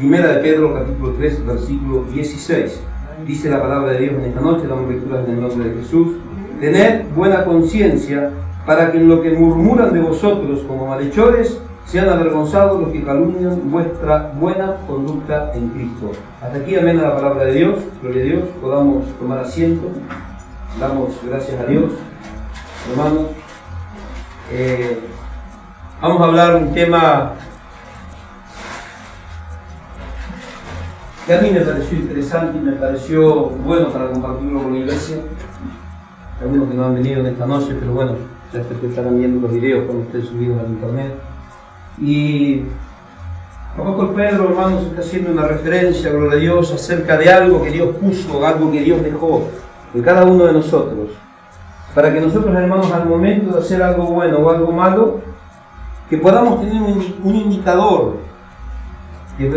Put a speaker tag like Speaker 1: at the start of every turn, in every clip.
Speaker 1: Primera de Pedro, capítulo 3, versículo 16. Dice la palabra de Dios en esta noche, damos lecturas en el nombre de Jesús. Tened buena conciencia, para que en lo que murmuran de vosotros como malhechores, sean avergonzados los que calumnian vuestra buena conducta en Cristo. Hasta aquí, amén a la palabra de Dios. Gloria a Dios. Podamos tomar asiento. Damos gracias a Dios. Hermanos, vamos a hablar un tema que a mí me pareció interesante y me pareció bueno para compartirlo con la iglesia. Algunos que no han venido en esta noche, pero bueno, ya estarán viendo los videos cuando estén subidos al internet. Y el apóstol Pedro, hermanos, está haciendo una referencia, gloria a Dios, acerca de algo que Dios puso, algo que Dios dejó en cada uno de nosotros, para que nosotros, hermanos, al momento de hacer algo bueno o algo malo, que podamos tener un indicador, que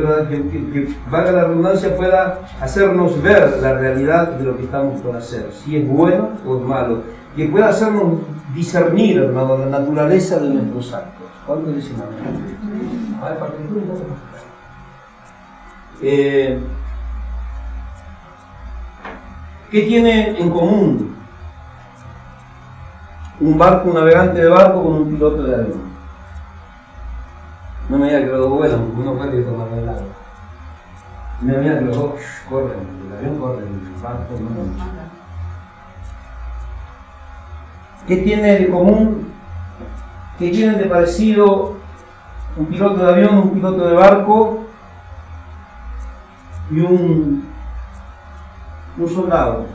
Speaker 1: valga la redundancia, pueda hacernos ver la realidad de lo que estamos por hacer, si es bueno o es malo, que pueda hacernos discernir, hermano, la naturaleza de nuestros actos. ¿Cuántos dicen amén? ¿Qué tiene en común un navegante de barco con un piloto de avión? No me diga que los dos vuelan, porque uno puede tomar el agua. No me diga que los dos corren, el avión corre, el barco no. ¿Qué tiene de común? ¿Qué tienen de parecido un piloto de avión, un piloto de barco y un soldado?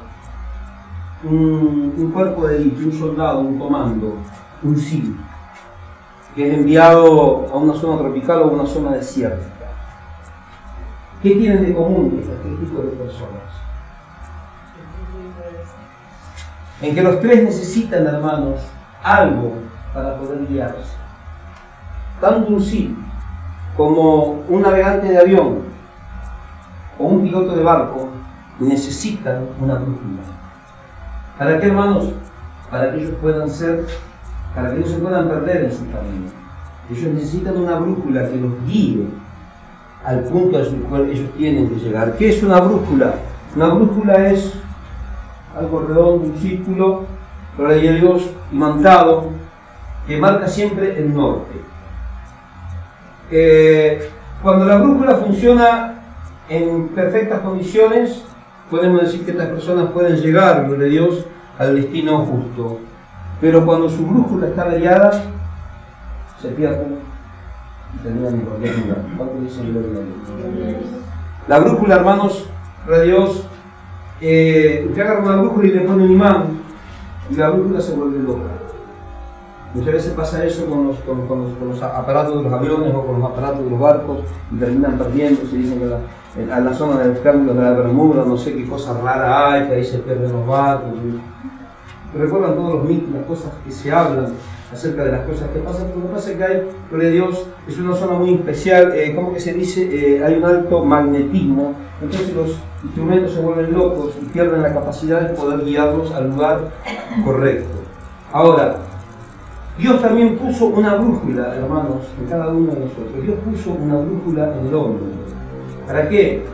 Speaker 1: Un cuerpo de élite, un soldado, un comando, un SEAL, que es enviado a una zona tropical o a una zona desértica. ¿Qué tienen de común este tipo de personas? En que los tres necesitan, hermanos, algo para poder guiarse. Tanto un SEAL como un navegante de avión o un piloto de barco necesitan una brújula. ¿Para qué, hermanos? Para que ellos puedan para que no se puedan perder en su camino. Ellos necesitan una brújula que los guíe al punto al cual ellos tienen que llegar. ¿Qué es una brújula? Una brújula es algo redondo, un círculo, gloria a Dios, imantado, que marca siempre el norte. Cuando la brújula funciona en perfectas condiciones, podemos decir que estas personas pueden llegar, gloria a Dios, al destino justo. Pero cuando su brújula está averiada, se pierden y terminan en cualquier lugar. ¿Cuánto dicen gloria a Dios? La brújula, hermanos, gloria a Dios, usted agarra una brújula y le pone un imán y la brújula se vuelve loca. Muchas veces pasa eso con los aparatos de los aviones o con los aparatos de los barcos y terminan perdiendo. Se dicen que en la zona del Triángulo de la Bermuda no sé qué cosa rara hay, que ahí se pierden los barcos. Recuerdan todos los mitos, las cosas que se hablan acerca de las cosas que pasan. Lo que pasa es que hay, gloria a Dios, es una zona muy especial, ¿cómo que se dice? Hay un alto magnetismo, entonces los instrumentos se vuelven locos y pierden la capacidad de poder guiarlos al lugar correcto. Ahora, Dios también puso una brújula, hermanos, en cada uno de nosotros. Dios puso una brújula en el hombre. ¿Para qué?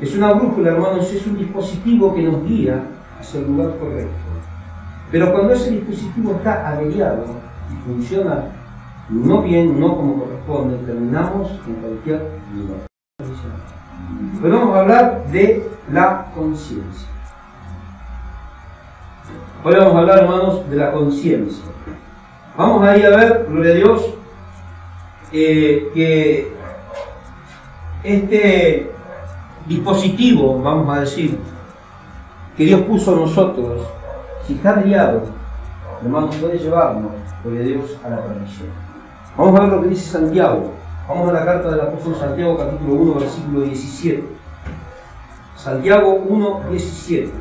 Speaker 1: Es una brújula, hermanos, es un dispositivo que nos guía hacia el lugar correcto. Pero cuando ese dispositivo está averiado y funciona no bien, no como corresponde, terminamos en cualquier lugar. Pero vamos a hablar de la conciencia. Hoy vamos a hablar, hermanos, de la conciencia. Vamos a ir a ver, gloria a Dios, que este dispositivo, vamos a decir, que Dios puso a nosotros, si está averiado, hermanos, puede llevarnos, gloria a Dios, a la perdición. Vamos a ver lo que dice Santiago. Vamos a la carta del apóstol Santiago, capítulo 1, versículo 17. Santiago 1, 17.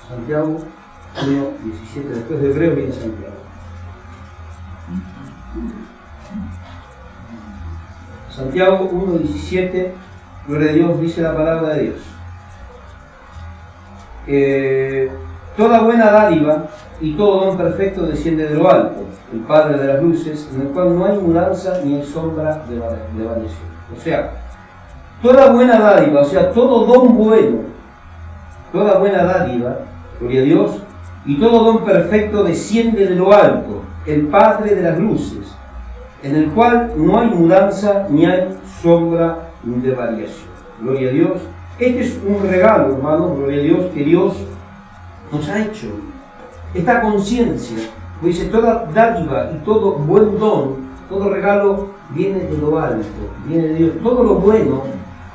Speaker 1: Santiago 1, 17. Después de Hebreos viene Santiago. Santiago 1, 17. Gloria a Dios, dice la palabra de Dios. toda buena dádiva y todo don perfecto desciende de lo alto, el Padre de las luces, en el cual no hay mudanza ni hay sombra de variación. O sea, toda buena dádiva, o sea, todo don bueno, toda buena dádiva, gloria a Dios, y todo don perfecto desciende de lo alto, el Padre de las luces, en el cual no hay mudanza ni hay sombra de variación. Gloria a Dios. Este es un regalo, hermanos, gloria a Dios, que Dios nos ha hecho. Esta conciencia, dice, toda dádiva y todo buen don, todo regalo viene de lo alto, viene de Dios. Todo lo bueno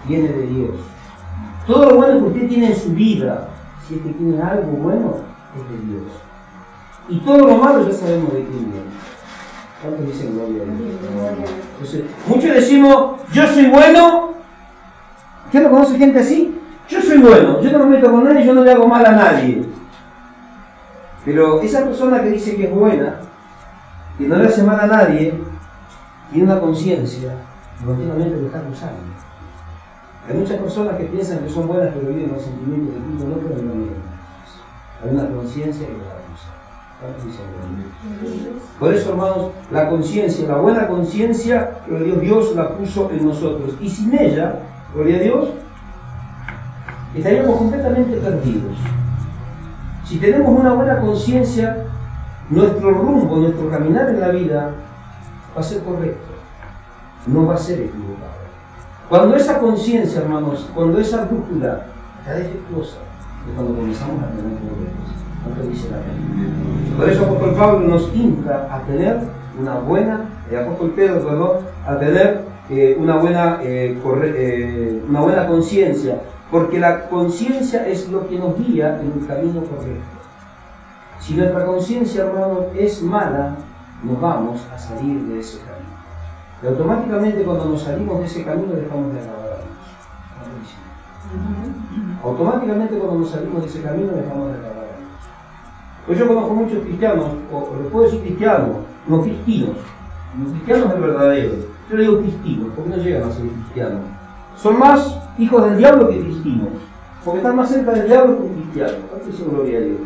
Speaker 1: viene de Dios. Todo lo bueno que usted tiene en su vida, si es que tiene algo bueno, es de Dios. Y todo lo malo ya sabemos de quién viene. ¿Cuántos dicen gloria a Dios? Entonces, muchos decimos, yo soy bueno. ¿Usted no conoce gente así? Yo soy bueno, yo no me meto con nadie, yo no le hago mal a nadie. Pero esa persona que dice que es buena, que no le hace mal a nadie, tiene una conciencia y continuamente lo está acusando. Hay muchas personas que piensan que son buenas pero viven los sentimientos de culto, no pero no miren. Hay una conciencia que los acusa. Por eso, hermanos, la conciencia, la buena conciencia, Dios la puso en nosotros. Y sin ella, gloria a Dios, estaríamos completamente perdidos. Si tenemos una buena conciencia, nuestro rumbo, nuestro caminar en la vida va a ser correcto, no va a ser equivocado. Cuando esa conciencia, hermanos, cuando esa brújula está defectuosa, es cuando comenzamos a tener problemas. ¿Cuánto dice la Biblia? Por eso el apóstol Pablo nos insta a tener una buena, el apóstol Pedro, perdón, a tener una buena conciencia, porque la conciencia es lo que nos guía en el camino correcto. Si nuestra conciencia, hermano, es mala, nos vamos a salir de ese camino. Y automáticamente cuando nos salimos de ese camino dejamos de alabar a Dios. Automáticamente cuando nos salimos de ese camino dejamos de alabar a Dios. Pues yo conozco muchos cristianos, o les puedo decir cristianos, no cristinos. Los cristianos es verdadero. Yo le digo cristinos, porque no llegan a ser cristianos. Son más hijos del diablo que cristinos, porque están más cerca del diablo que cristianos. ¿Cuánto se gloria a Dios?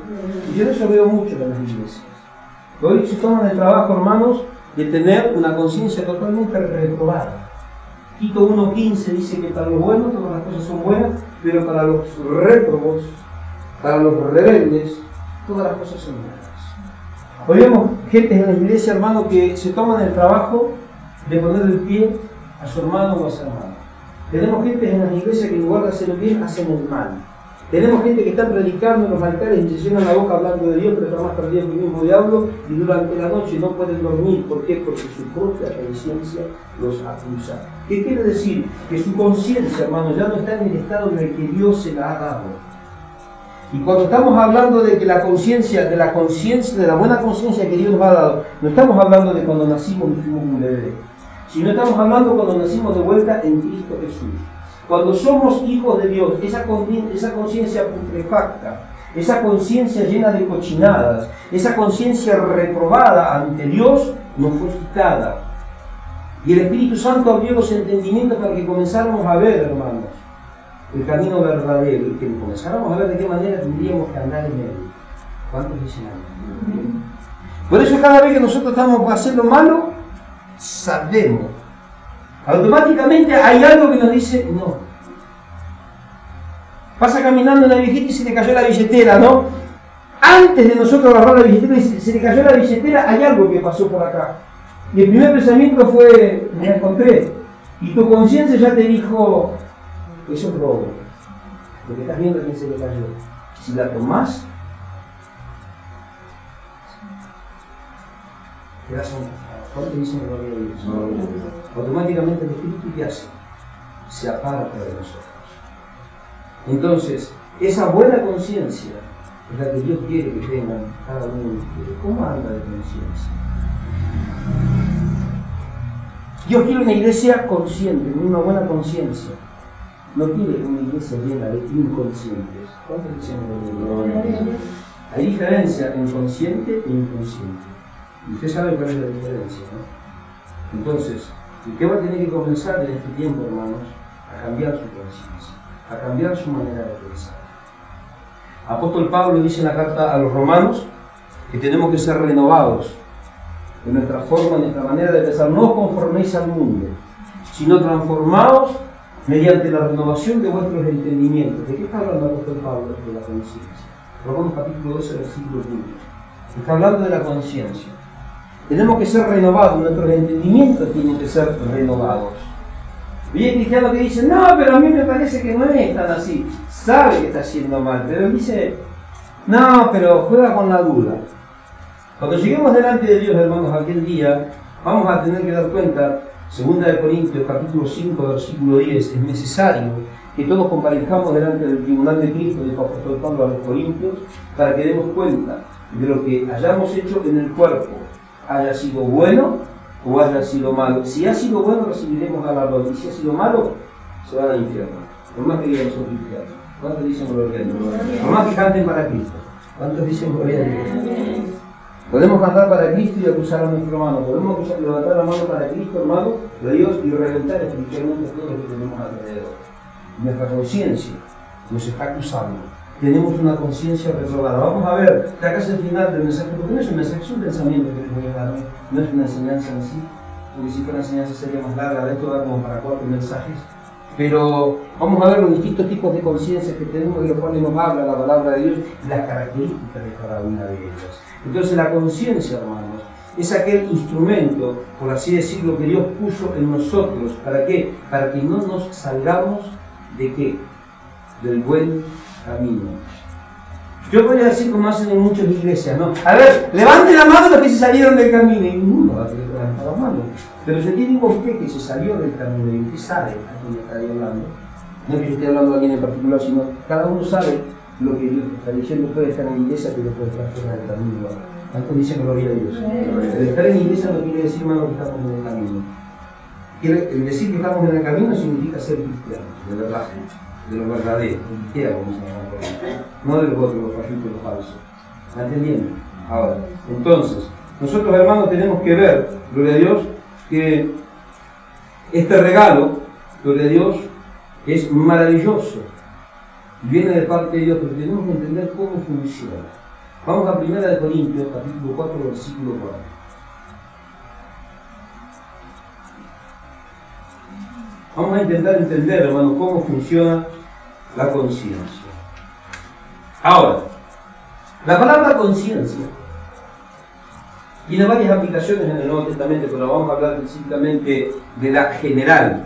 Speaker 1: Y yo eso veo mucho en las iglesias. Hoy se toman el trabajo, hermanos, de tener una conciencia totalmente reprobada. Tito 1:15 dice que para los buenos todas las cosas son buenas, pero para los réprobos, para los rebeldes, todas las cosas son malas. Hoy vemos gente en la iglesia, hermano, que se toman el trabajo de poner el pie a su hermano o a su hermana. Tenemos gente en las iglesias que en lugar de hacer el bien, hacen el mal. Tenemos gente que está predicando en los altares y se llenan la boca hablando de Dios, pero están más perdidos que el mismo diablo, y durante la noche no pueden dormir. ¿Por qué? Porque su propia conciencia los acusa. ¿Qué quiere decir? Que su conciencia, hermano, ya no está en el estado en el que Dios se la ha dado. Y cuando estamos hablando de que la conciencia, de la buena conciencia que Dios nos ha dado, no estamos hablando de cuando nacimos y fuimos un bebé, sino estamos hablando cuando nacimos de vuelta en Cristo Jesús. Cuando somos hijos de Dios, esa conciencia putrefacta, esa conciencia llena de cochinadas, esa conciencia reprobada ante Dios, nos fue quitada. Y el Espíritu Santo abrió los entendimientos para que comenzáramos a ver, hermanos, el camino verdadero, y que comenzáramos a ver de qué manera tendríamos que andar en él. ¿Cuántos dicen algo? Por eso cada vez que nosotros estamos a hacer lo malo, sabemos. Automáticamente hay algo que nos dice no. Pasa caminando una viejita y se le cayó la billetera, ¿no? Antes de nosotros agarrar la billetera y se le cayó la billetera, hay algo que pasó por acá. Y el primer pensamiento fue, me la encontré. Y tu conciencia ya te dijo, eso es robo. Porque estás viendo a quién se le cayó. Si la tomás, te das un... ¿Cuánto dicen que no había Dios? Automáticamente el Espíritu que hace se aparta de nosotros. Entonces, esa buena conciencia es la que Dios quiere que tengan cada uno de ustedes. ¿Cómo anda de conciencia? Dios quiere una iglesia consciente, con una buena conciencia. No quiere una iglesia llena de inconscientes. ¿Cuántos dicen que hay diferencia en consciente e inconsciente? Y usted sabe cuál es la diferencia, ¿no? Entonces, usted va a tener que comenzar en este tiempo, hermanos, a cambiar su conciencia, a cambiar su manera de pensar. Apóstol Pablo dice en la carta a los romanos que tenemos que ser renovados en nuestra forma, en nuestra manera de pensar. No os conforméis al mundo, sino transformaos mediante la renovación de vuestros entendimientos. ¿De qué está hablando el apóstol Pablo? De la conciencia. Romanos capítulo 12, versículo 1. Está hablando de la conciencia. Tenemos que ser renovados, nuestros entendimientos tienen que ser renovados. Y hay cristianos que dicen, no, pero a mí me parece que no es tan así. Sabe que está haciendo mal, pero dice, no, pero juega con la duda. Cuando lleguemos delante de Dios, hermanos, aquel día, vamos a tener que dar cuenta, 2 Corintios, capítulo 5, versículo 10, es necesario que todos comparezcamos delante del tribunal de Cristo, dijo apóstol Pablo a los Corintios, para que demos cuenta de lo que hayamos hecho en el cuerpo, haya sido bueno o haya sido malo. Si ha sido bueno, recibiremos galardón, y si ha sido malo, se van al infierno. Por más que digan son cristianos. ¿Cuántos dicen gloria a Dios? Por más que canten para Cristo. ¿Cuántos dicen gloria a Dios? Podemos cantar para Cristo y acusar a nuestro hermano. Podemos levantar la mano para Cristo, hermano, de Dios, y reventar espiritualmente todo lo que tenemos alrededor. Nuestra conciencia nos está acusando. Tenemos una conciencia reprobada. Vamos a ver, que acá es el final del mensaje, porque no es un mensaje, es un pensamiento que les voy a dar. No es una enseñanza en sí, porque si fuera una enseñanza sería más larga, de esto da como para 4 mensajes. Pero vamos a ver los distintos tipos de conciencia que tenemos, de los cuales nos habla la palabra de Dios y las características de cada una de ellas. Entonces la conciencia, hermanos, es aquel instrumento, por así decirlo, que Dios puso en nosotros. ¿Para qué? Para que no nos salgamos de qué? Del buen camino. Yo podría decir como hacen en muchas iglesias, ¿no? A ver, levante la mano los que se salieron del camino. Y ninguno va a querer levantar la mano. Pero si tiene usted que se salió del camino y usted sabe a quién está hablando, no es que yo esté hablando a alguien en particular, sino cada uno sabe lo que Dios está diciendo. Puede estar en la iglesia, pero puede estar fuera del camino. ¿Cuántos dicen gloria a Dios? El estar en la iglesia no quiere decir, hermano, que estamos en el camino. El decir que estamos en el camino significa ser cristianos, de verdad, de lo verdadero, cristianos, no de los otros, los fallitos, los falsos. ¿Me entendiendo? Ahora, entonces, nosotros, hermanos, tenemos que ver, gloria a Dios, que este regalo, gloria a Dios, es maravilloso. Viene de parte de Dios, pero tenemos que entender cómo funciona. Vamos a 1 Corintios, capítulo 4, versículo 4. Vamos a intentar entender, hermanos, cómo funciona la conciencia. Ahora, la palabra conciencia tiene varias aplicaciones en el Nuevo Testamento, pero vamos a hablar específicamente de la general,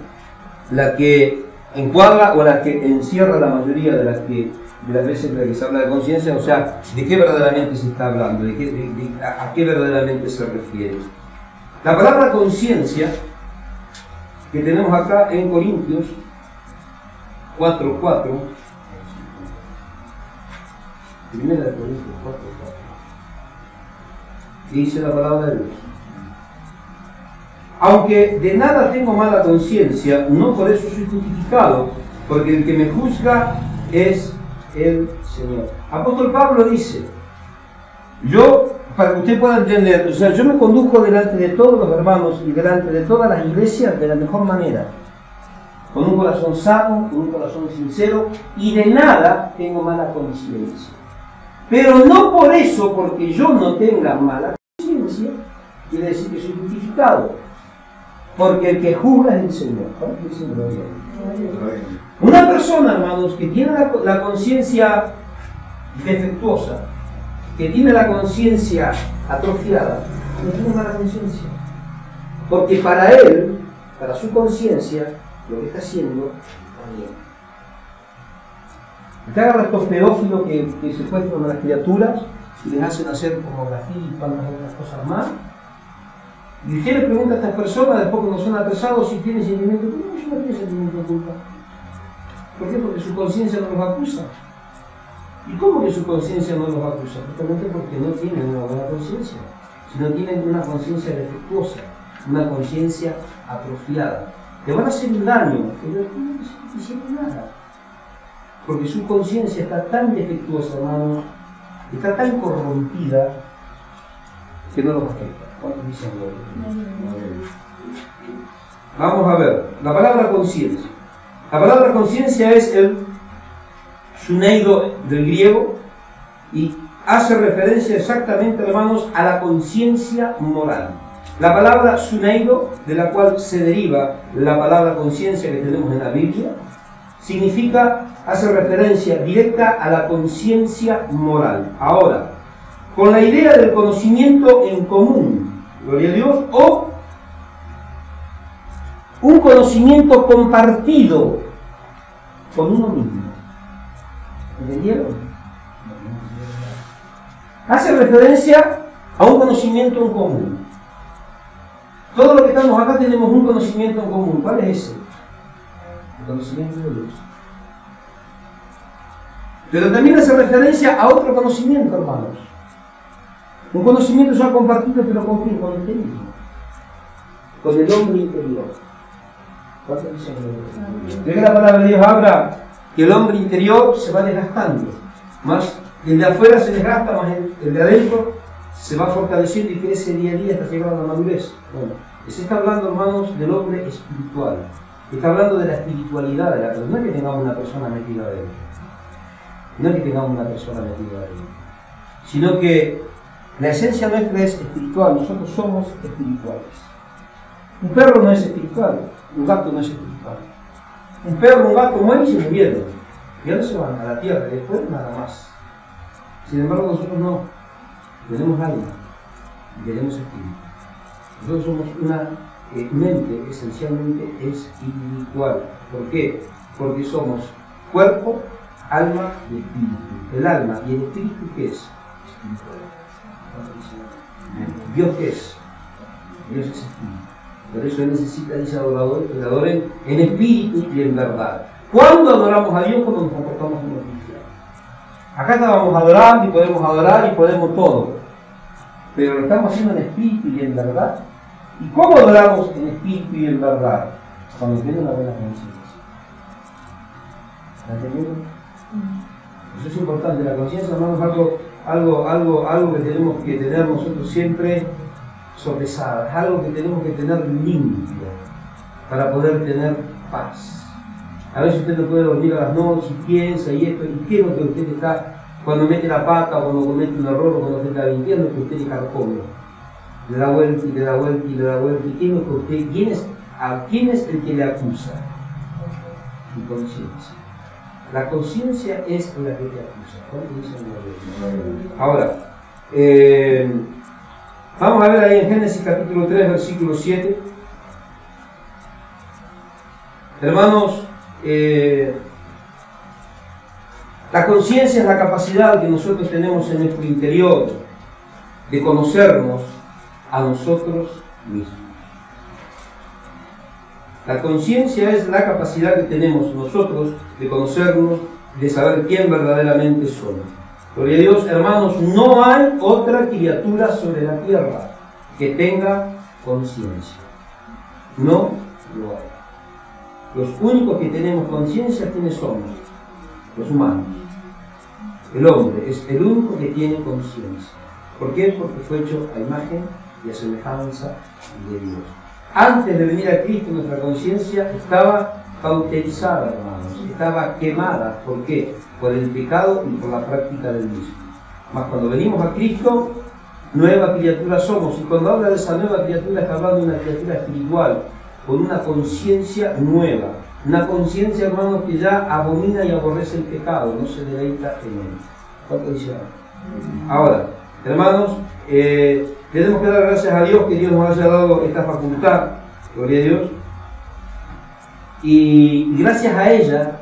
Speaker 1: la que encuadra o la que encierra la mayoría de las veces en las que se habla de conciencia, o sea, de qué verdaderamente se está hablando, a qué verdaderamente se refiere. La palabra conciencia que tenemos acá en Corintios 4:4, Primera de Corintios 4:4, dice la palabra de Dios: aunque de nada tengo mala conciencia, no por eso soy justificado, porque el que me juzga es el Señor. Apóstol Pablo dice, yo, para que usted pueda entender, o sea, yo me conduzco delante de todos los hermanos y delante de todas las iglesias de la mejor manera, con un corazón sano, con un corazón sincero, y de nada tengo mala conciencia. Pero no por eso, porque yo no tenga mala conciencia, quiere decir que soy justificado, porque el que juzga es el Señor. Una persona, hermanos, que tiene la conciencia defectuosa, que tiene la conciencia atrofiada, no tiene mala conciencia. Porque para él, para su conciencia, lo que está haciendo está bien. Usted agarra estos pedófilos que secuestran a las criaturas y les hacen hacer pornografía y cuantas otras cosas más. Y usted le pregunta a estas personas, después cuando son apresados, si tienen sentimiento de culpa. No, yo no tengo sentimiento de culpa. ¿Por qué? Porque su conciencia no los acusa. ¿Y cómo que su conciencia no los acusa? Justamente porque no tienen una buena conciencia, sino tienen una conciencia defectuosa, una conciencia atrofiada. Te van a hacer un daño, pero no se hicieron nada. Porque su conciencia está tan defectuosa, hermano, está tan corrompida, que no los afecta. ¿Cuántos dicen gloria? Vamos a ver, la palabra conciencia. La palabra conciencia es el suneido del griego, y hace referencia exactamente, hermanos, a la conciencia moral. La palabra suneido, de la cual se deriva la palabra conciencia que tenemos en la Biblia, hace referencia directa a la conciencia moral. Ahora, con la idea del conocimiento en común, gloria a Dios, o un conocimiento compartido con uno mismo. ¿Entendieron? Hace referencia a un conocimiento en común. Todos los que estamos acá tenemos un conocimiento en común. ¿Cuál es ese? El conocimiento de Dios. Pero también hace referencia a otro conocimiento, hermanos. Un conocimiento ya compartido, pero ¿con quién? Con el mismo. Con el hombre interior. ¿Cuánto dice el que la palabra de Dios habla que el hombre interior se va desgastando? Más el de afuera se desgasta, más el de adentro se va fortaleciendo y crece día a día hasta llegar a la madurez. Bueno, se está hablando, hermanos, del hombre espiritual. Está hablando de la espiritualidad de la persona. No es que tengamos una persona metida adentro. No es que tengamos una persona metida adentro. Sino que la esencia nuestra es espiritual. Nosotros somos espirituales. Un perro no es espiritual. Un gato no es espiritual. Un perro, un gato mueren y se murieron. Y ahora se van a la tierra y después nada más. Sin embargo, nosotros no. Tenemos alma y tenemos espíritu. Nosotros somos una mente esencialmente espiritual. ¿Por qué? Porque somos cuerpo, alma y espíritu. El alma y el espíritu, ¿qué es? Espiritual. ¿Dios qué es? Dios es espíritu. Por eso Él necesita, dice adoradores, que le adoren en espíritu y en verdad. ¿Cuándo adoramos a Dios? Cuando nos comportamos como cristianos. Acá estábamos adorando y podemos todo. Pero lo estamos haciendo en espíritu y en verdad. ¿Y cómo adoramos en espíritu y en verdad? Cuando tiene una buena conciencia. ¿Está entendiendo? Eso es importante. La conciencia, hermanos, es algo que tenemos que tener nosotros siempre sopesada. Es algo que tenemos que tener limpio para poder tener paz. A veces usted no puede dormir a las noches y piensa y esto, y qué es lo que usted está, cuando mete la pata o cuando comete un error o cuando usted está mintiendo, que usted le carcome. Le da vuelta y le da vuelta y le da vuelta. ¿Y qué es lo que usted, quién es el que le acusa? Su conciencia. La conciencia es la que te acusa. ¿Cuánto dicen la Ahora, vamos a ver ahí en Génesis capítulo 3, versículo 7. Hermanos, la conciencia es la capacidad que nosotros tenemos en nuestro interior de conocernos a nosotros mismos. La conciencia es la capacidad que tenemos nosotros de conocernos, de saber quién verdaderamente somos. Gloria a Dios, hermanos, no hay otra criatura sobre la tierra que tenga conciencia. No lo hay. Los únicos que tenemos conciencia, ¿quiénes somos? Los humanos. El hombre es el único que tiene conciencia. ¿Por qué? Porque fue hecho a imagen y a semejanza de Dios. Antes de venir a Cristo, nuestra conciencia estaba cauterizada, hermanos. Estaba quemada. ¿Por qué? Por el pecado y por la práctica del mismo. Mas cuando venimos a Cristo, nueva criatura somos. Y cuando habla de esa nueva criatura, está hablando de una criatura espiritual, con una conciencia nueva. Una conciencia, hermanos, que ya abomina y aborrece el pecado, no se deleita en él. ¿Cuánto dice? Ahora, hermanos, tenemos que dar gracias a Dios que Dios nos haya dado esta facultad, gloria a Dios, y gracias a ella,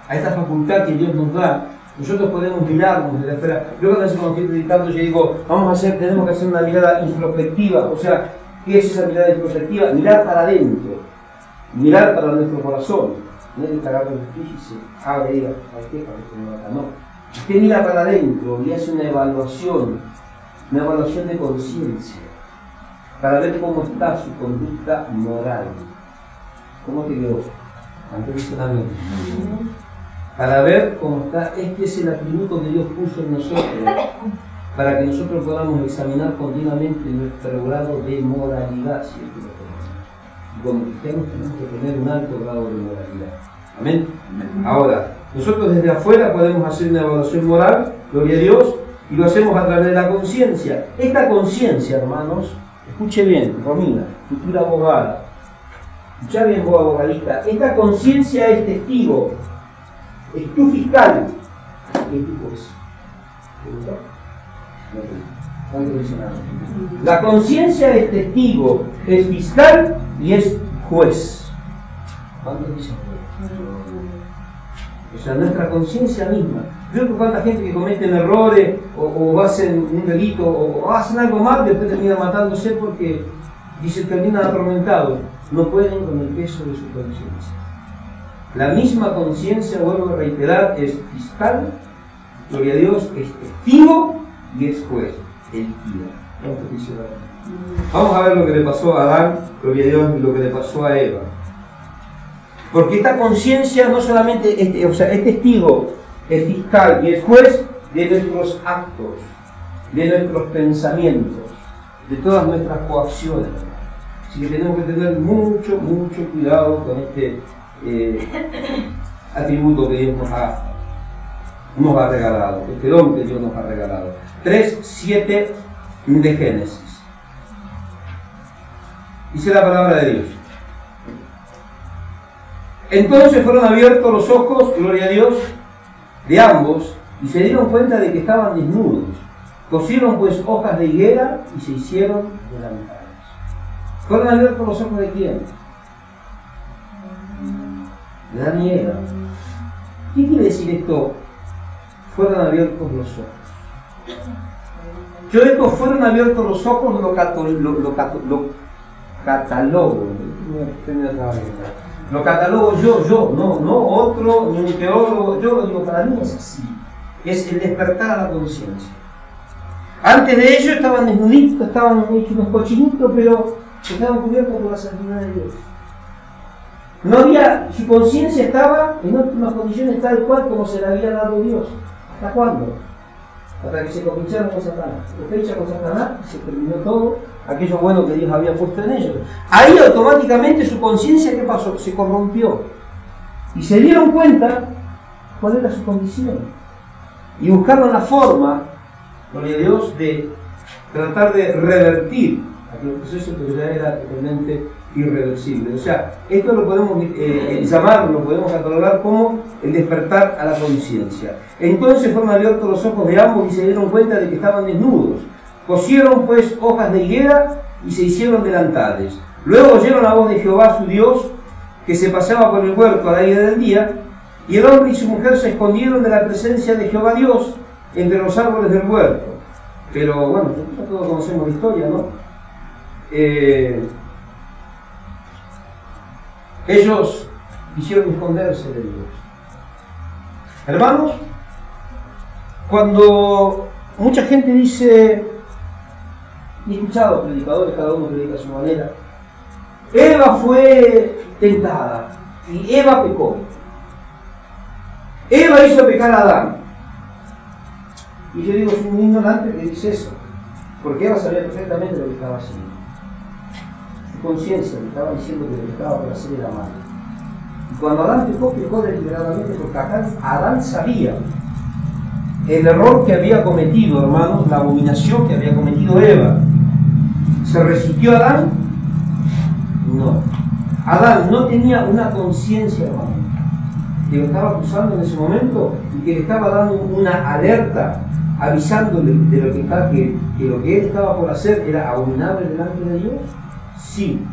Speaker 1: a esta facultad que Dios nos da, nosotros podemos mirarnos desde afuera. Yo cuando estoy predicando, yo digo, tenemos que hacer una mirada introspectiva. O sea, ¿qué es esa mirada introspectiva? Mirar para adentro, mirar para nuestro corazón. No es que agarre el cuchillo y se abre y diga, ¿para qué? Para que no mata. No. Usted mira para adentro y hace una evaluación de conciencia, para ver cómo está su conducta moral. ¿Cómo te quedó? Antes dice la mente. Para ver cómo está. Este es el atributo que Dios puso en nosotros, para que nosotros podamos examinar continuamente nuestro grado de moralidad, si es que lo tenemos. Y como cristianos tenemos que tener un alto grado de moralidad. Amén. Ahora, nosotros desde afuera podemos hacer una evaluación moral, gloria a Dios, y lo hacemos a través de la conciencia. Esta conciencia, hermanos, escuche bien, Romina, futura abogada, escucha bien vos, abogadita, esta conciencia es testigo, es tu fiscal, es tu juez. ¿Te gustó? La conciencia es testigo, es fiscal y es juez. ¿Cuántos dicen juez? O sea, nuestra conciencia misma. Yo creo que cuánta gente que cometen errores o hacen un delito o hacen algo mal, después termina matándose porque terminan atormentados. No pueden con el peso de su conciencia. La misma conciencia, vuelvo a reiterar, es fiscal, gloria a Dios, es testigo y es juez. Vamos a ver lo que le pasó a Adán, gloria a Dios, y lo que le pasó a Eva. Porque esta conciencia no solamente es testigo, es fiscal y es juez de nuestros actos, de nuestros pensamientos, de todas nuestras coacciones. Así que tenemos que tener mucho cuidado con este atributo que Dios nos ha regalado, este don que Dios nos ha regalado. 3:7 de Génesis. Dice la palabra de Dios. Entonces fueron abiertos los ojos, gloria a Dios, de ambos, y se dieron cuenta de que estaban desnudos. Cosieron pues hojas de higuera y se hicieron delantales. ¿Fueron abiertos los ojos de quién? De Adán y Eva. ¿Qué quiere decir esto? Fueron abiertos los ojos. Yo esto fueron abiertos los ojos lo catalogo. Lo catalogo yo, no otro, ni un teólogo, yo lo digo, para mí es así. Es el despertar a la conciencia. Antes de ello estaban desnuditos, estaban hechos unos cochinitos, pero estaban cubiertos por la santidad de Dios. No había, su conciencia estaba en óptimas condiciones tal cual como se le había dado Dios. ¿Hasta cuándo? Hasta que se compincharon con Satanás. Se fecha con Satanás y se terminó todo aquello bueno que Dios había puesto en ellos. Ahí automáticamente su conciencia, ¿qué pasó? Se corrompió. Y se dieron cuenta cuál era su condición. Y buscaron la forma, gloria a Dios, de tratar de revertir aquel proceso que ya era totalmente irreversible. O sea, esto lo podemos llamar, lo podemos catalogar como el despertar a la conciencia. Entonces fueron abiertos los ojos de ambos y se dieron cuenta de que estaban desnudos. Cosieron pues hojas de higuera y se hicieron delantales. Luego oyeron la voz de Jehová su Dios, que se pasaba por el huerto al aire del día, y el hombre y su mujer se escondieron de la presencia de Jehová Dios entre los árboles del huerto. Pero bueno, ya todos conocemos la historia, ¿no? Ellos quisieron esconderse de Dios. Hermanos, cuando mucha gente dice, y he escuchado predicadores, cada uno predica a su manera, Eva fue tentada y Eva pecó. Eva hizo pecar a Adán. Y yo digo, es un ignorante que dice eso, porque Eva sabía perfectamente lo que estaba haciendo. Su conciencia le estaba diciendo que lo que estaba por hacer era mal. Y cuando Adán pecó deliberadamente, porque Adán sabía el error que había cometido, hermanos, la abominación que había cometido Eva. ¿Se resistió Adán? No. Adán no tenía una conciencia, hermano, que lo estaba acusando en ese momento y que le estaba dando una alerta, avisándole de lo que lo que él estaba por hacer era abominable delante de Dios. Sí.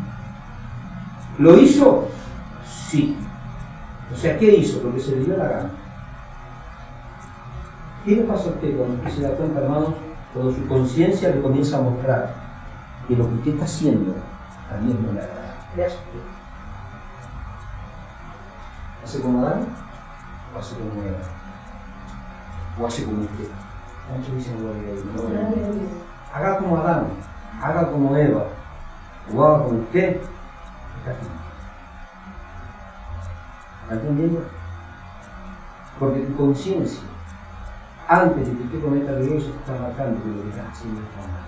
Speaker 1: ¿Lo hizo? Sí. O sea, ¿qué hizo? Lo que se le dio la gana. ¿Qué le pasa a usted cuando usted se da cuenta, hermanos, cuando su conciencia le comienza a mostrar que lo que usted está haciendo a Dios no le agrada? ¿Qué hace usted? ¿Hace como Adán? ¿O hace como Eva? ¿O hace como usted? Muchos dicen gloria a Dios. Haga como Adán, haga como Eva, o haga como usted. Está aquí. ¿Está entendiendo? Porque tu conciencia, antes de que usted cometa el error, se está marcando que lo que está haciendo está mal.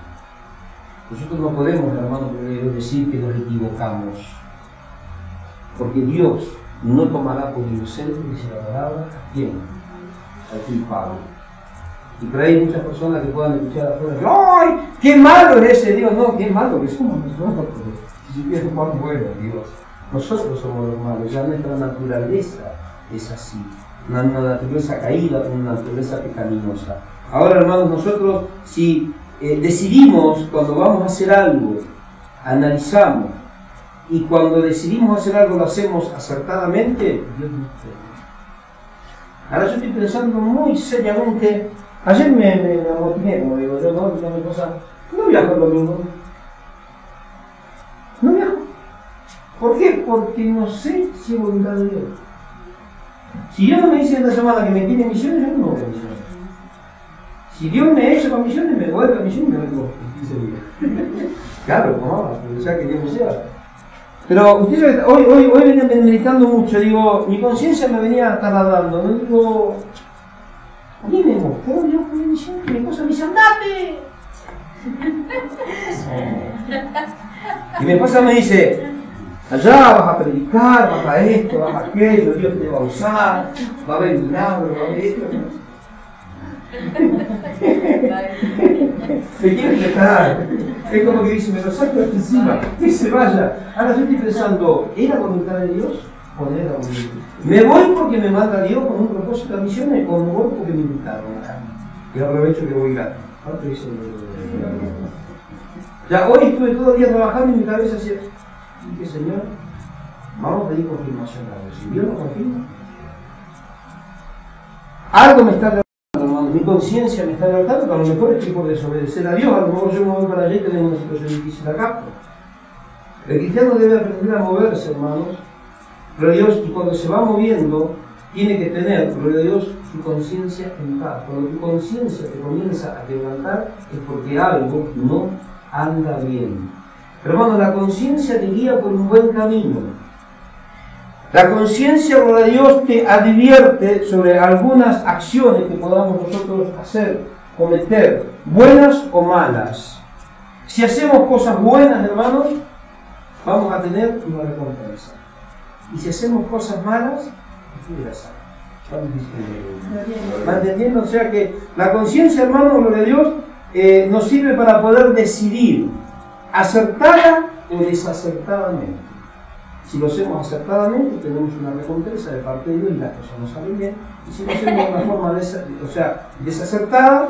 Speaker 1: Nosotros no podemos, hermanos, decir que nos equivocamos, porque Dios no tomará por inocente, dice la palabra, ¿a quién? Al culpable. Y por ahí hay muchas personas que puedan escuchar afuera, ¡ay! ¡Qué malo es ese Dios! No, qué malo que somos nosotros. Si supieras cuán bueno Dios. Nosotros somos los malos, ya nuestra naturaleza es así. Una naturaleza caída, una naturaleza pecaminosa. Ahora, hermanos, nosotros si decidimos cuando vamos a hacer algo, analizamos, y cuando decidimos hacer algo lo hacemos acertadamente, Dios nos premia. Ahora yo estoy pensando muy seriamente, ayer me amotiné, como digo yo, no viajo el domingo. No viajo. ¿Por qué? Porque no sé si es voluntad de Dios. Si Dios no me dice esta semana que me tiene misiones, yo no voy a misiones. Si Dios me echa para misiones, me voy a misiones y me vengo 15 días. Claro, no, porque sea que Dios me sea. Pero ustedes hoy venía meditando mucho, digo, mi conciencia me venía taladrando, ¿no? Digo, a mí me mostró Dios que me dice, mi esposa me dice, ¡andate! Y mi esposa me dice, allá vas a predicar, vas a esto, vas a aquello, Dios te va a usar, va a haber milagros, va a haber esto. Me quiere quitar. Es como que dice, me lo saco de encima, que se vaya. Ahora yo estoy pensando, ¿era voluntad de Dios o no era voluntad de Dios? ¿Me voy porque me manda Dios con un propósito de misiones o me voy porque me invitaron acá? Y aprovecho que voy gratis. Ya hoy estuve todo el día trabajando y mi cabeza decía, ¿y qué Señor? Vamos a pedir confirmación a Dios. Si Dios no confirma, algo me está relatando, mi conciencia me está relatando que a lo mejor estoy por desobedecer a Dios. A lo mejor yo me voy para allá y tenemos una situación difícil acá. El cristiano debe aprender a moverse, hermanos. Pero Dios, y cuando se va moviendo, tiene que tener, gloria a Dios, su conciencia en paz. Cuando tu conciencia te comienza a quebrantar, es porque algo no anda bien. Hermano, la conciencia te guía por un buen camino. La conciencia, gloria a Dios, te advierte sobre algunas acciones que podamos nosotros hacer, cometer, buenas o malas. Si hacemos cosas buenas, hermanos, vamos a tener una recompensa. Y si hacemos cosas malas, ¿va entendiendo? O sea que la conciencia, hermano, gloria a Dios, nos sirve para poder decidir acertada o desacertadamente. Si lo hacemos acertadamente, tenemos una recompensa de parte de Dios y las cosas nos salen bien. Y si lo hacemos de una forma desacertada,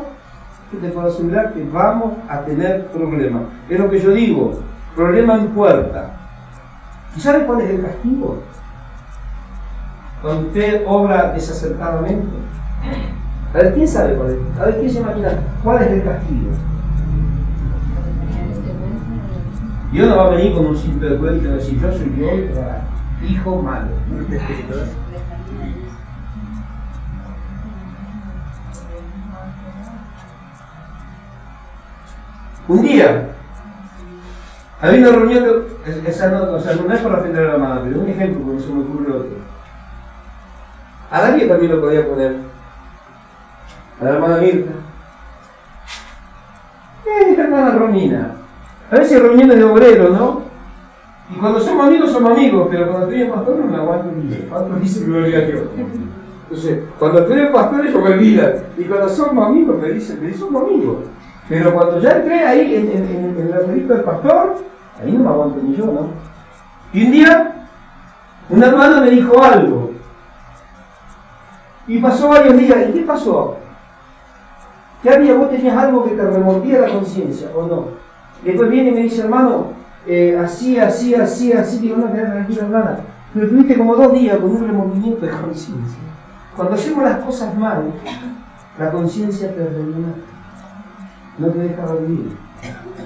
Speaker 1: yo te puedo asegurar que vamos a tener problemas. Es lo que yo digo, problema en puerta. ¿Y sabe cuál es el castigo? Cuando usted obra desacertadamente. A ver, ¿quién sabe cuál es? A ver, ¿quién se imagina cuál es el castigo? Dios no va a venir con un simple cuento y va a decir, yo soy Dios, hijo malo. Un día, había una reunión, no es para ofender a la hermana, pero un ejemplo, porque se me ocurre otro. A Darío también lo podía poner. A la hermana Mirta. La hermana Romina. A veces reuniones de obreros, ¿no? Y cuando somos amigos, pero cuando estoy en pastor no me aguanto ni bien. ¿Cuántos dicen gloria a Dios? Entonces, cuando estoy en pastor ellos me olvidan. Y cuando somos amigos me dicen, somos amigos. Pero cuando ya entré ahí en el arbolito del pastor, ahí no me aguanto ni yo, ¿no? Y un día, una hermana me dijo algo. Y pasó varios días. ¿Y qué pasó? ¿Qué había? ¿Vos tenías algo que te remordía la conciencia o no? Después viene y me dice, hermano, así, digo, no, quedate tranquila, hermana. Pero tuviste como 2 días con un remordimiento de conciencia. Cuando hacemos las cosas mal, la conciencia te remina, no te deja dormir,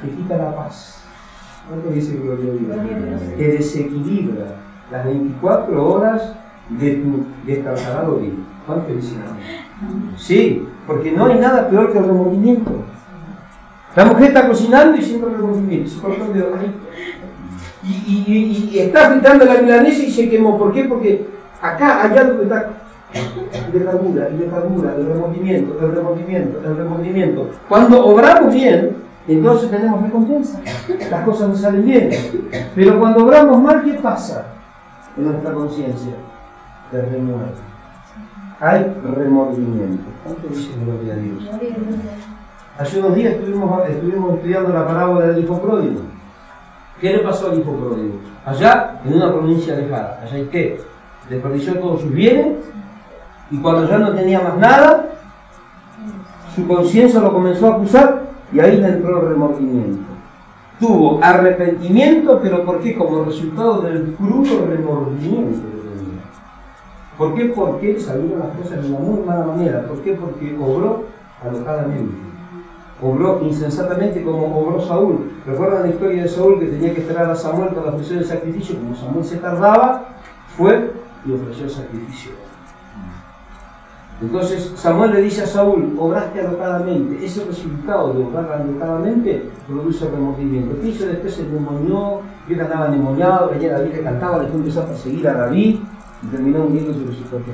Speaker 1: te quita la paz. ¿Cuánto dice gloria a Dios? Te desequilibra las 24 horas de tu descarcelado día. ¿Cuánto dice? Sí, porque no hay nada peor que el remordimiento. La mujer está cocinando y siempre remordimiento, se cortó el dedo. Y está fritando la milanesa y se quemó. ¿Por qué? Porque acá hay algo que está de carbura, el remordimiento. Cuando obramos bien, entonces tenemos recompensa. Las cosas nos salen bien. Pero cuando obramos mal, ¿qué pasa en nuestra conciencia? Te remueve. hay remordimiento. ¿Cuánto dice gloria a Dios? Hace unos días estuvimos estudiando la parábola del hijo pródigo. ¿Qué le pasó al hijo pródigo? Allá, en una provincia alejada. Allá hay que desperdició todos sus bienes y cuando ya no tenía más nada, su conciencia lo comenzó a acusar y ahí le entró el remordimiento. Tuvo arrepentimiento, pero ¿por qué? Como resultado del crudo remordimiento. ¿Por qué? Porque salieron las cosas de una muy mala manera. ¿Por qué? Porque obró alocadamente. Obró insensatamente como obró Saúl. ¿Recuerdan la historia de Saúl que tenía que esperar a Samuel para ofrecer el sacrificio? Como Samuel se tardaba, fue y ofreció el sacrificio. Entonces Samuel le dice a Saúl, obraste alocadamente. Ese resultado de obrar alocadamente produce remordimiento. ¿Qué hizo después? Se demonió, que andaba endemoniado, venía David que cantaba, después empezó a perseguir a David y terminó hundiendo sobre su propia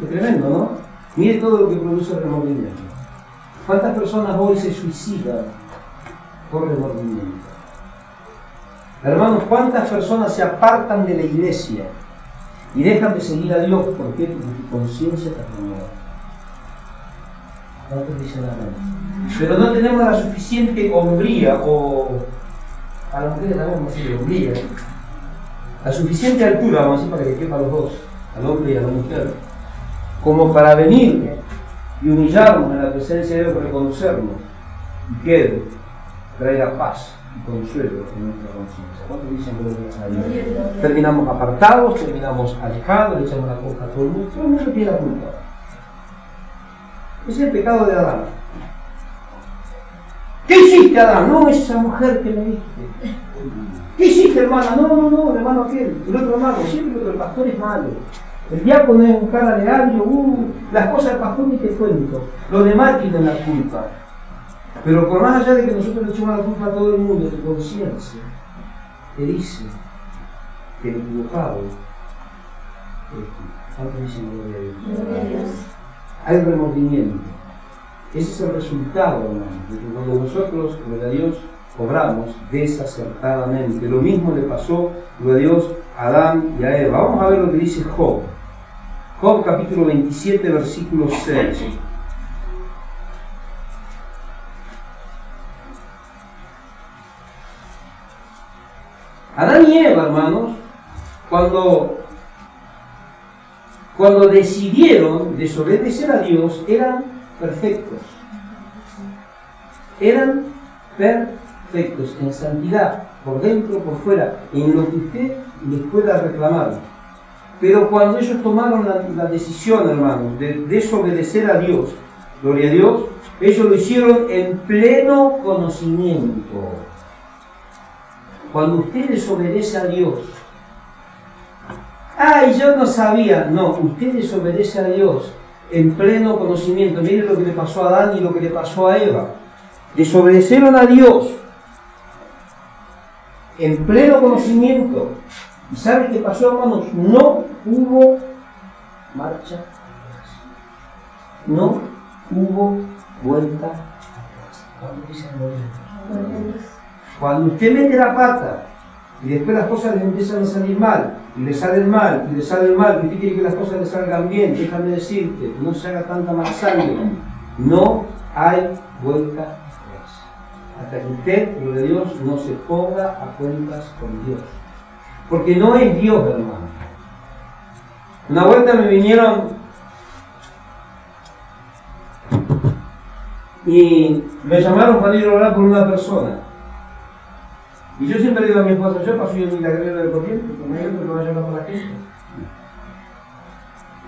Speaker 1: Es tremendo, ¿no? Mire todo lo que produce remordimiento. ¿Cuántas personas hoy se suicidan por remordimiento? Hermanos, ¿cuántas personas se apartan de la iglesia y dejan de seguir a Dios? ¿Por qué? Porque su conciencia está renovada. ¿Cuántos dicen amén? Pero no tenemos la suficiente hombría, o a las mujeres también vamos a decir hombría, la suficiente altura, vamos a decir, para que quepa a los dos, al hombre y a la mujer, como para venir y humillarnos en la presencia de Dios, reconocernos y que Él traiga paz y consuelo en nuestra conciencia. ¿Cuántos dicen gloria a Dios? Terminamos apartados, terminamos alejados, le echamos la culpa a todo el mundo. Todo el mundo tiene la culpa. Es el pecado de Adán. ¿Qué hiciste, Adán? No, esa mujer que me diste. ¿Qué hiciste, hermana? No, el hermano aquel, el otro hermano, siempre el pastor es malo. El diácono es un cara de algo, las cosas del pastor ni te cuento. Los demás tienen la culpa. Pero por más allá de que nosotros le echemos la culpa a todo el mundo, tu conciencia te dice que el equivocado es tú. ¿Cuánto dicen gloria a Dios? Hay remordimiento. Ese es el resultado, hermano, de que cuando nosotros, gloria a Dios, obramos desacertadamente. Lo mismo le pasó, gloria a Dios, a Adán y a Eva. Vamos a ver lo que dice Job. Job capítulo 27, versículo 6. Adán y Eva, hermanos, cuando decidieron desobedecer a Dios, eran perfectos. Eran perfectos en santidad, por dentro, por fuera, en lo que usted les pueda reclamar. Pero cuando ellos tomaron la decisión, hermanos, de desobedecer a Dios, gloria a Dios, ellos lo hicieron en pleno conocimiento. Cuando usted desobedece a Dios, ¡ay, yo no sabía! No, usted desobedece a Dios en pleno conocimiento. Miren lo que le pasó a Adán y lo que le pasó a Eva. Desobedecieron a Dios en pleno conocimiento. ¿Y saben qué pasó, hermanos? No hubo marcha atrás. No hubo vuelta atrás. ¿Cuándo dicen vuelta? Cuando usted mete la pata y después las cosas le empiezan a salir mal, y le salen mal, y le salen mal, y usted quiere que las cosas le salgan bien, déjame decirte, no se haga tanta mala sangre. No hay vuelta atrás. Hasta que usted, gloria a Dios, no se ponga a cuentas con Dios. Porque no es Dios, hermano. Una vuelta me vinieron y me llamaron para ir a orar por una persona. Y yo siempre digo a mi esposa, yo paso yo en la guerrera de corriente, como hay otro que va a llamar por la gente.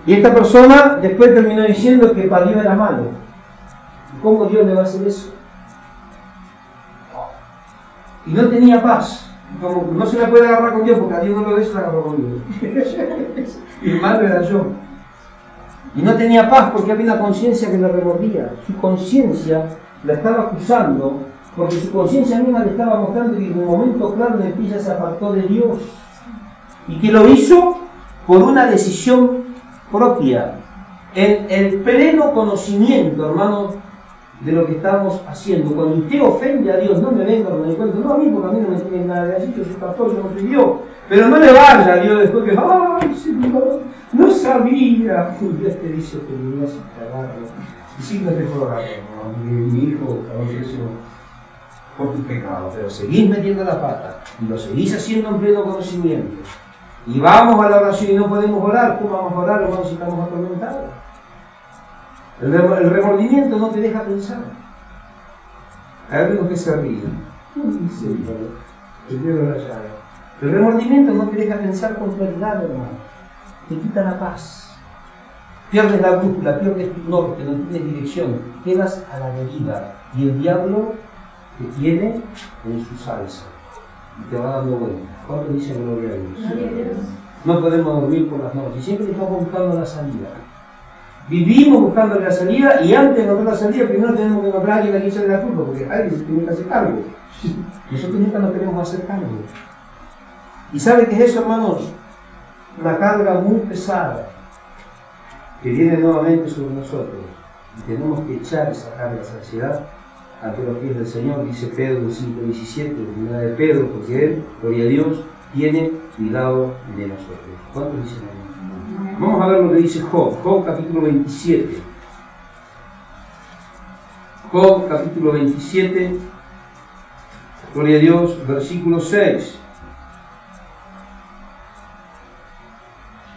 Speaker 1: Y esta persona después terminó diciendo que para Dios era malo. ¿Cómo Dios le va a hacer eso? Y no tenía paz. Como no se la puede agarrar con Dios porque a Dios no lo ve, se la agarró con Dios. Y el malo era yo. Y no tenía paz porque había una conciencia que le remordía. Su conciencia la estaba acusando porque su conciencia misma le estaba mostrando que en un momento claro de ella se apartó de Dios. Y que lo hizo por una decisión propia. En el pleno conocimiento, hermano, de lo que estamos haciendo. Cuando usted ofende a Dios, no me venga con el cuento, no a mí, porque a mí no me tiene nada de así, yo soy pastor, yo no soy Dios. Pero no le vaya a Dios después que, ¡ay, Señor! No sabía. Dios te dice que venías a cagarlo. Y sí, no te puedo agarrar, mi hijo, por tus pecados, pero seguís metiendo la pata y lo seguís haciendo en pleno conocimiento. Y vamos a la oración y no podemos orar. ¿Cómo vamos a orar, hermanos, si estamos atormentados? El remordimiento no te deja pensar. Hay algunos que se ríen. El remordimiento no te deja pensar con claridad, hermano. Te quita la paz. Pierdes la brújula, pierdes tu norte, no tienes dirección. Quedas a la deriva. Y el diablo te tiene en su salsa. Y te va dando vueltas. ¿Cuánto dice gloria a Dios? No podemos dormir por las noches. Siempre estamos buscando la salida. Vivimos buscando la salida y antes de encontrar la salida primero tenemos que encontrar a alguien a quien echarle la culpa, porque alguien se tiene que hacer cargo. Nosotros nunca nos queremos hacer cargo. ¿Y sabe qué es eso, hermanos? Una carga muy pesada que viene nuevamente sobre nosotros. Y tenemos que echar esa carga, esa ansiedad ante los pies del Señor, dice Pedro en 5:17, primera de Pedro, porque Él, gloria a Dios, tiene cuidado de nosotros. ¿Cuántos dicen amén? Vamos a ver lo que dice Job, Job capítulo 27. Job capítulo 27, gloria a Dios, versículo 6.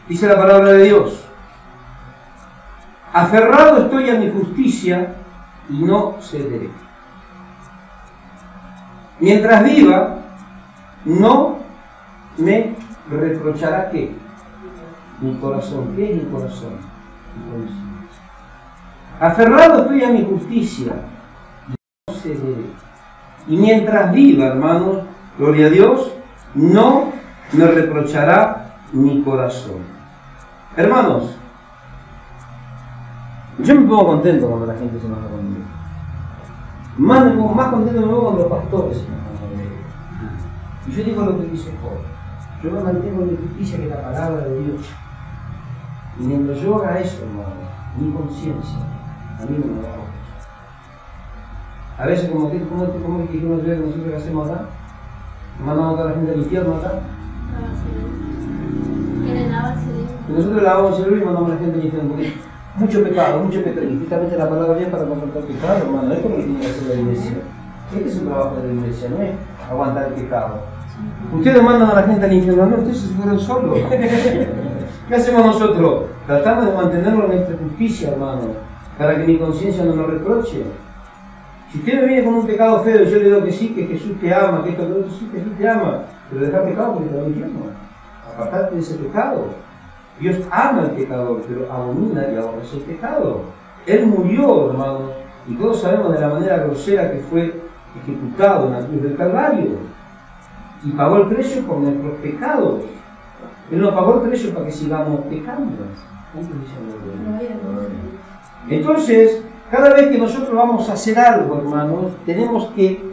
Speaker 1: Dice la palabra de Dios: aferrado estoy a mi justicia y no cederé. Mientras viva, no me reprochará ¿qué? Mi corazón. ¿Qué es mi corazón? Mi conciencia. Aferrado estoy a mi justicia y no cederé. Y mientras viva, hermanos, gloria a Dios, no me reprochará mi corazón. Hermanos, yo me pongo contento cuando la gente se enoja conmigo. Más contento me pongo cuando los pastores se enojan conmigo. Y yo digo lo que dice Job. Yo me mantengo en mi justicia, que es la palabra de Dios. Y mientras yo haga eso, hermano, mi conciencia, a mí no me da cosa. A veces, como que uno ve que nosotros hacemos acá, mandamos a toda la gente al infierno acá. Y nosotros lavamos el cerebro y mandamos a la gente al infierno. Porque mucho pecado. Y justamente la palabra es para confrontar el pecado, hermano. Esto es lo que tiene que hacer la iglesia. Este es el trabajo de la iglesia, no es aguantar el pecado. Ustedes mandan a la gente al infierno, no, ustedes se fueron solos. ¿Qué hacemos nosotros? Tratamos de mantenerlo en nuestra justicia, hermano, para que mi conciencia no me reproche. Si usted me viene con un pecado feo, yo le digo que sí, que Jesús te ama, que esto, que otro, sí, que Jesús te ama, pero deja pecado porque te va al infierno. Apartarte de ese pecado. Dios ama al pecador, pero abomina y aborrece el pecado. Él murió, hermanos, y todos sabemos de la manera grosera que fue ejecutado en la cruz del Calvario. Y pagó el precio por nuestros pecados. Él no pagó el precio para que sigamos pecando. Entonces, cada vez que nosotros vamos a hacer algo, hermanos, tenemos que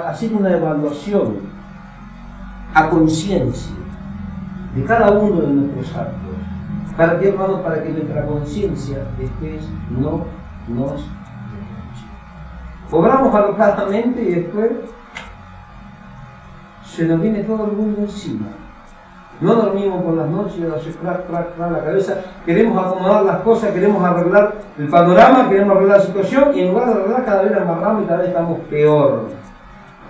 Speaker 1: hacer una evaluación a conciencia de cada uno de nuestros actos. ¿Para qué, hermanos? Para que nuestra conciencia después no nos reproche. Obramos alocadamente y después se nos viene todo el mundo encima. No dormimos por las noches, hace crack la cabeza, queremos acomodar las cosas, queremos arreglar el panorama, queremos arreglar la situación y en lugar de arreglar cada vez la embarramos y cada vez estamos peor.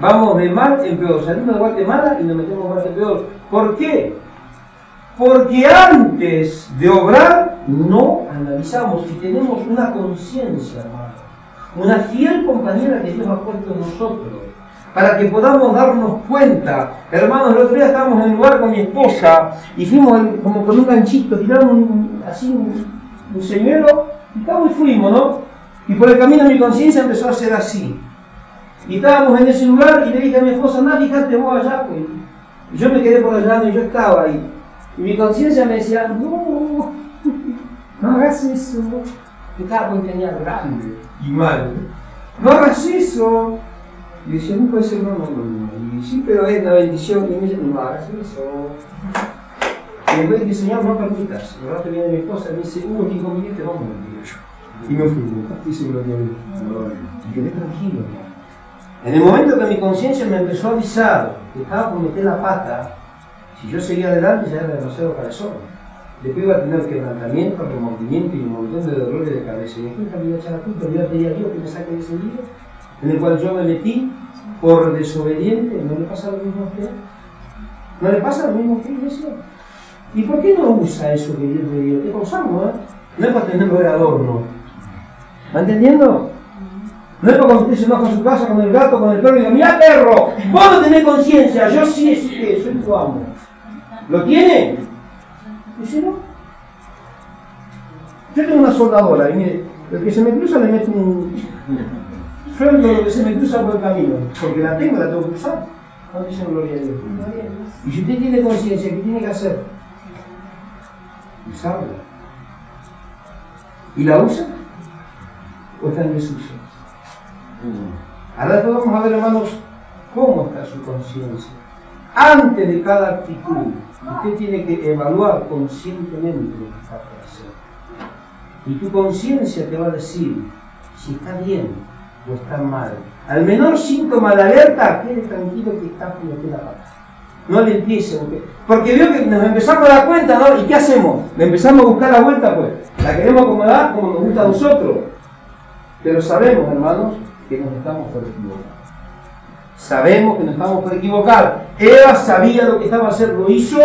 Speaker 1: Vamos de mal en peor, salimos de Guatemala y nos metemos más en peor. ¿Por qué? Porque antes de obrar no analizamos si tenemos una conciencia, hermano, una fiel compañera que Dios ha puesto en nosotros, para que podamos darnos cuenta. Hermanos, el otro día estábamos en un lugar con mi esposa y fuimos como con un ganchito, tiramos así un señuelo y fuimos, ¿no? Y por el camino mi conciencia empezó a hacer así. Y estábamos en ese lugar y le dije a mi esposa, anda, fíjate vos allá, pues. Y yo me quedé por allá donde yo estaba ahí. Y mi conciencia me decía, no hagas eso. Yo estaba con tenía grande y mal. No hagas eso. Y decía, no puede ser, no. Y sí, pero es la bendición. Y me dice, no hagas eso. Y después dije, Señor, no permitas. Y el rato viene mi esposa y me dice, 5 minutos, vamos a mentir. Y me fui, dice gloria a Dios. Y quedé tranquilo, hermano. En el momento que mi conciencia me empezó a avisar que estaba por meter la pata, si yo seguía adelante ya era demasiado cabezón. Después iba a tener quebrantamiento, remordimiento y un montón de dolores de cabeza. Y después me iba a echar la culpa, le iba a pedir a Dios que me saque de ese lío en el cual yo me metí por desobediente. ¿No le pasa lo mismo a usted? ¿No le pasa lo mismo a usted, iglesia? ¿Y por qué no usa eso que Dios le dio? Es para usarlo, ¿eh? No es para tenerlo de adorno. ¿Va entendiendo? No es para cuando usted se enoja en su casa con el gato, con el perro y diga, mira perro, vos no tenés conciencia, yo sí, soy tu amo. ¿Lo tiene? Dice no. Yo tengo una soldadora y mire, el que se me cruza le mete un sueldo lo que se me cruza por el camino, porque la tengo que usar. ¿Cuándo dice gloria a Dios? Y si usted tiene conciencia, ¿qué tiene que hacer? Usarla. ¿Y la usa? ¿O está en desuso? Ahora después vamos a ver, hermanos, cómo está su conciencia. Antes de cada actitud, usted tiene que evaluar conscientemente lo que está por hacer. Y tu conciencia te va a decir si está bien o está mal. Al menor síntoma de alerta, quede tranquilo que está por meter la pata. No le empiece, porque veo que nos empezamos a dar cuenta, ¿no? ¿Y qué hacemos? Le empezamos a buscar la vuelta, pues. La queremos acomodar como nos gusta a nosotros. Pero sabemos, hermanos, que nos estamos por equivocar. Sabemos que nos estamos por equivocar. Eva sabía lo que estaba haciendo, lo hizo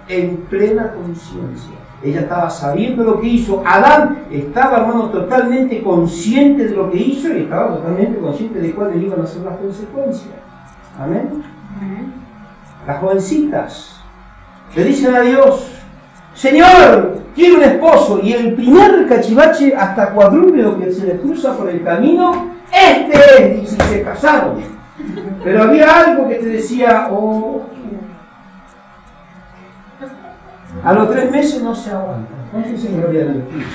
Speaker 1: en plena conciencia. Ella estaba sabiendo lo que hizo. Adán estaba, hermano, totalmente consciente de lo que hizo y estaba totalmente consciente de cuáles iban a ser las consecuencias. Amén. Las jovencitas le dicen a Dios, Señor, quiero un esposo. Y el primer cachivache hasta cuadrúpedo que se les cruza por el camino, este es, y si se casaron. Pero había algo que te decía, oh, a los 3 meses no se aguanta. ¿Cuánto se gloria al Espíritu?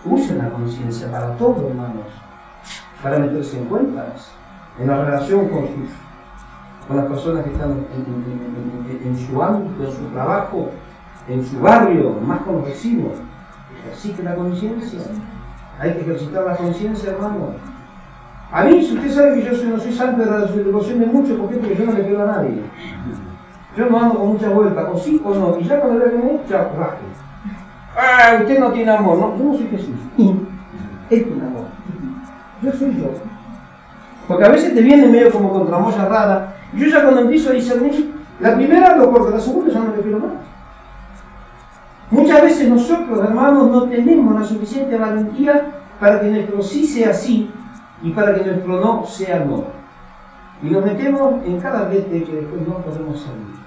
Speaker 1: Usen la conciencia para todo, hermanos, para meterse en cuentas, en la relación con las personas que están en su ámbito, en su trabajo, en su barrio, más con los vecinos. Así que la conciencia, hay que ejercitar la conciencia, hermano. A mí, si usted sabe que yo no soy santo de la devoción de muchos, ¿por qué? Porque yo no le pego a nadie. Yo no ando con mucha vuelta, o sí o no, y ya cuando veo que me echa, raje. Ah, usted no tiene amor, no, yo no soy Jesús. Él tiene amor. Yo soy yo. Porque a veces te viene medio como con tramoya rara. Yo ya cuando empiezo a discernir, la primera lo corto, la segunda ya no le quiero más. Muchas veces nosotros, hermanos, no tenemos la suficiente valentía para que nuestro sí sea sí y para que nuestro no sea no. Y nos metemos en cada brete que después no podemos salir.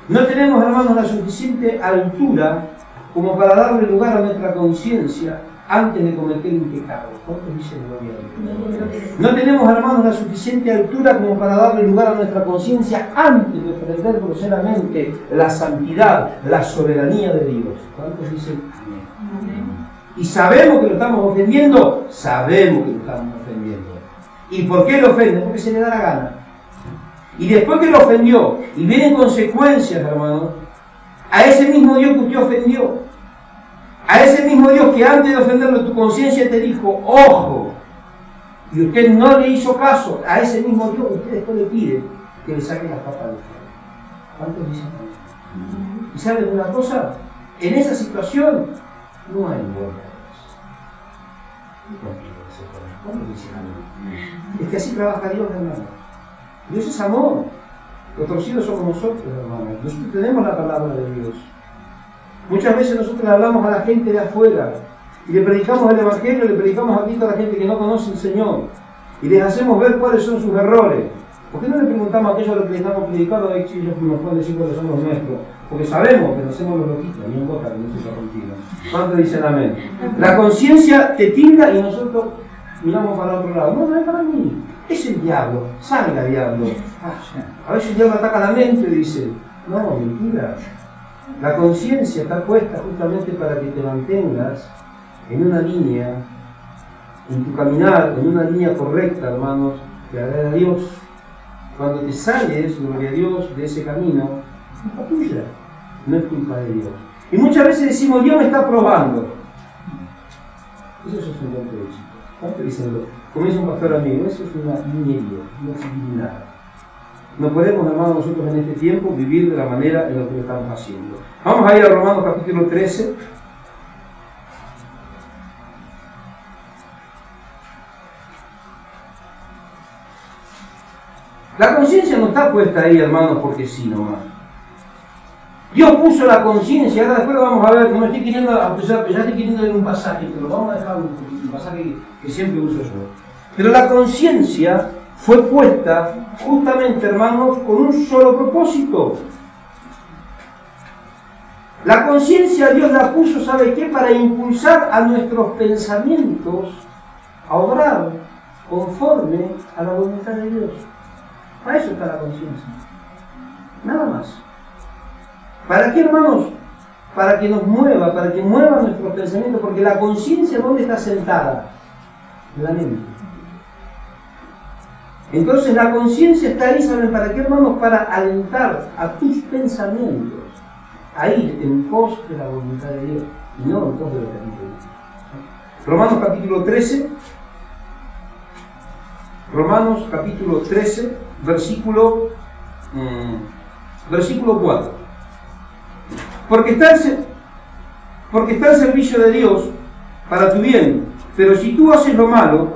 Speaker 1: No tenemos, hermanos, la suficiente altura como para darle lugar a nuestra conciencia antes de cometer un pecado. ¿Cuántos dicen gloria a Dios? No tenemos, hermanos, la suficiente altura como para darle lugar a nuestra conciencia antes de ofender groseramente la santidad, la soberanía de Dios. ¿Cuántos dicen amén? Y sabemos que lo estamos ofendiendo, sabemos que lo estamos ofendiendo. ¿Y por qué lo ofende? Porque se le da la gana. Y después que lo ofendió, y vienen consecuencias, hermanos, a ese mismo Dios que usted ofendió, a ese mismo Dios que antes de ofenderlo tu conciencia te dijo, ojo, y usted no le hizo caso, a ese mismo Dios usted después le pide que le saque las papas del fuego. ¿Cuántos dicen? ¿Y saben una cosa? En esa situación no hay vuelta. ¿Cuántos dicen amén? Es que así trabaja Dios, hermano. Dios es amor. Los torcidos somos nosotros, hermano. Nosotros tenemos la palabra de Dios. Muchas veces nosotros le hablamos a la gente de afuera y le predicamos el Evangelio, le predicamos a Cristo a la gente que no conoce al Señor y les hacemos ver cuáles son sus errores. ¿Por qué no le preguntamos a aquellos a los que estamos predicando a ellos nos pueden decir cuáles son los nuestros? Porque sabemos que nos hacemos los loquitos, ni en boca que no se contigo. ¿Cuántos dicen amén? La conciencia te tilda y nosotros miramos para otro lado. No, no es para mí. Es el diablo. Salga, diablo. A veces el diablo ataca la mente y dice, no, mentira. La conciencia está puesta justamente para que te mantengas en una línea, en tu caminar, en una línea correcta, hermanos, que agrada a Dios. Cuando te sales, gloria a Dios, de ese camino, es culpa tuya, no es culpa de Dios. Y muchas veces decimos, Dios me está probando. Eso es un cuento de chicos. ¿Cuánto dicen? Como dice un pastor amigo, eso es una niñería, no sirve nada. No podemos, hermanos, nosotros en este tiempo vivir de la manera en la que lo estamos haciendo. Vamos a ir a Romanos capítulo 13. La conciencia no está puesta ahí, hermanos, porque sí nomás. Dios puso la conciencia, ahora después lo vamos a ver, no me estoy queriendo, ya estoy queriendo ver un pasaje, pero vamos a dejar un pasaje que siempre uso yo. Pero la conciencia fue puesta justamente, hermanos, con un solo propósito. La conciencia Dios la puso, ¿sabe qué? Para impulsar a nuestros pensamientos a obrar conforme a la voluntad de Dios. Para eso está la conciencia. Nada más. ¿Para qué, hermanos? Para que nos mueva, para que mueva nuestros pensamientos, porque la conciencia, ¿dónde está sentada? En la mente. Entonces la conciencia está ahí, ¿saben para qué, hermanos? Para alentar a tus pensamientos a ir en pos de la voluntad de Dios y no en pos de lo que a ti te gusta. Romanos capítulo 13. Romanos capítulo 13, versículo 4. Porque está el servicio de Dios para tu bien, pero si tú haces lo malo,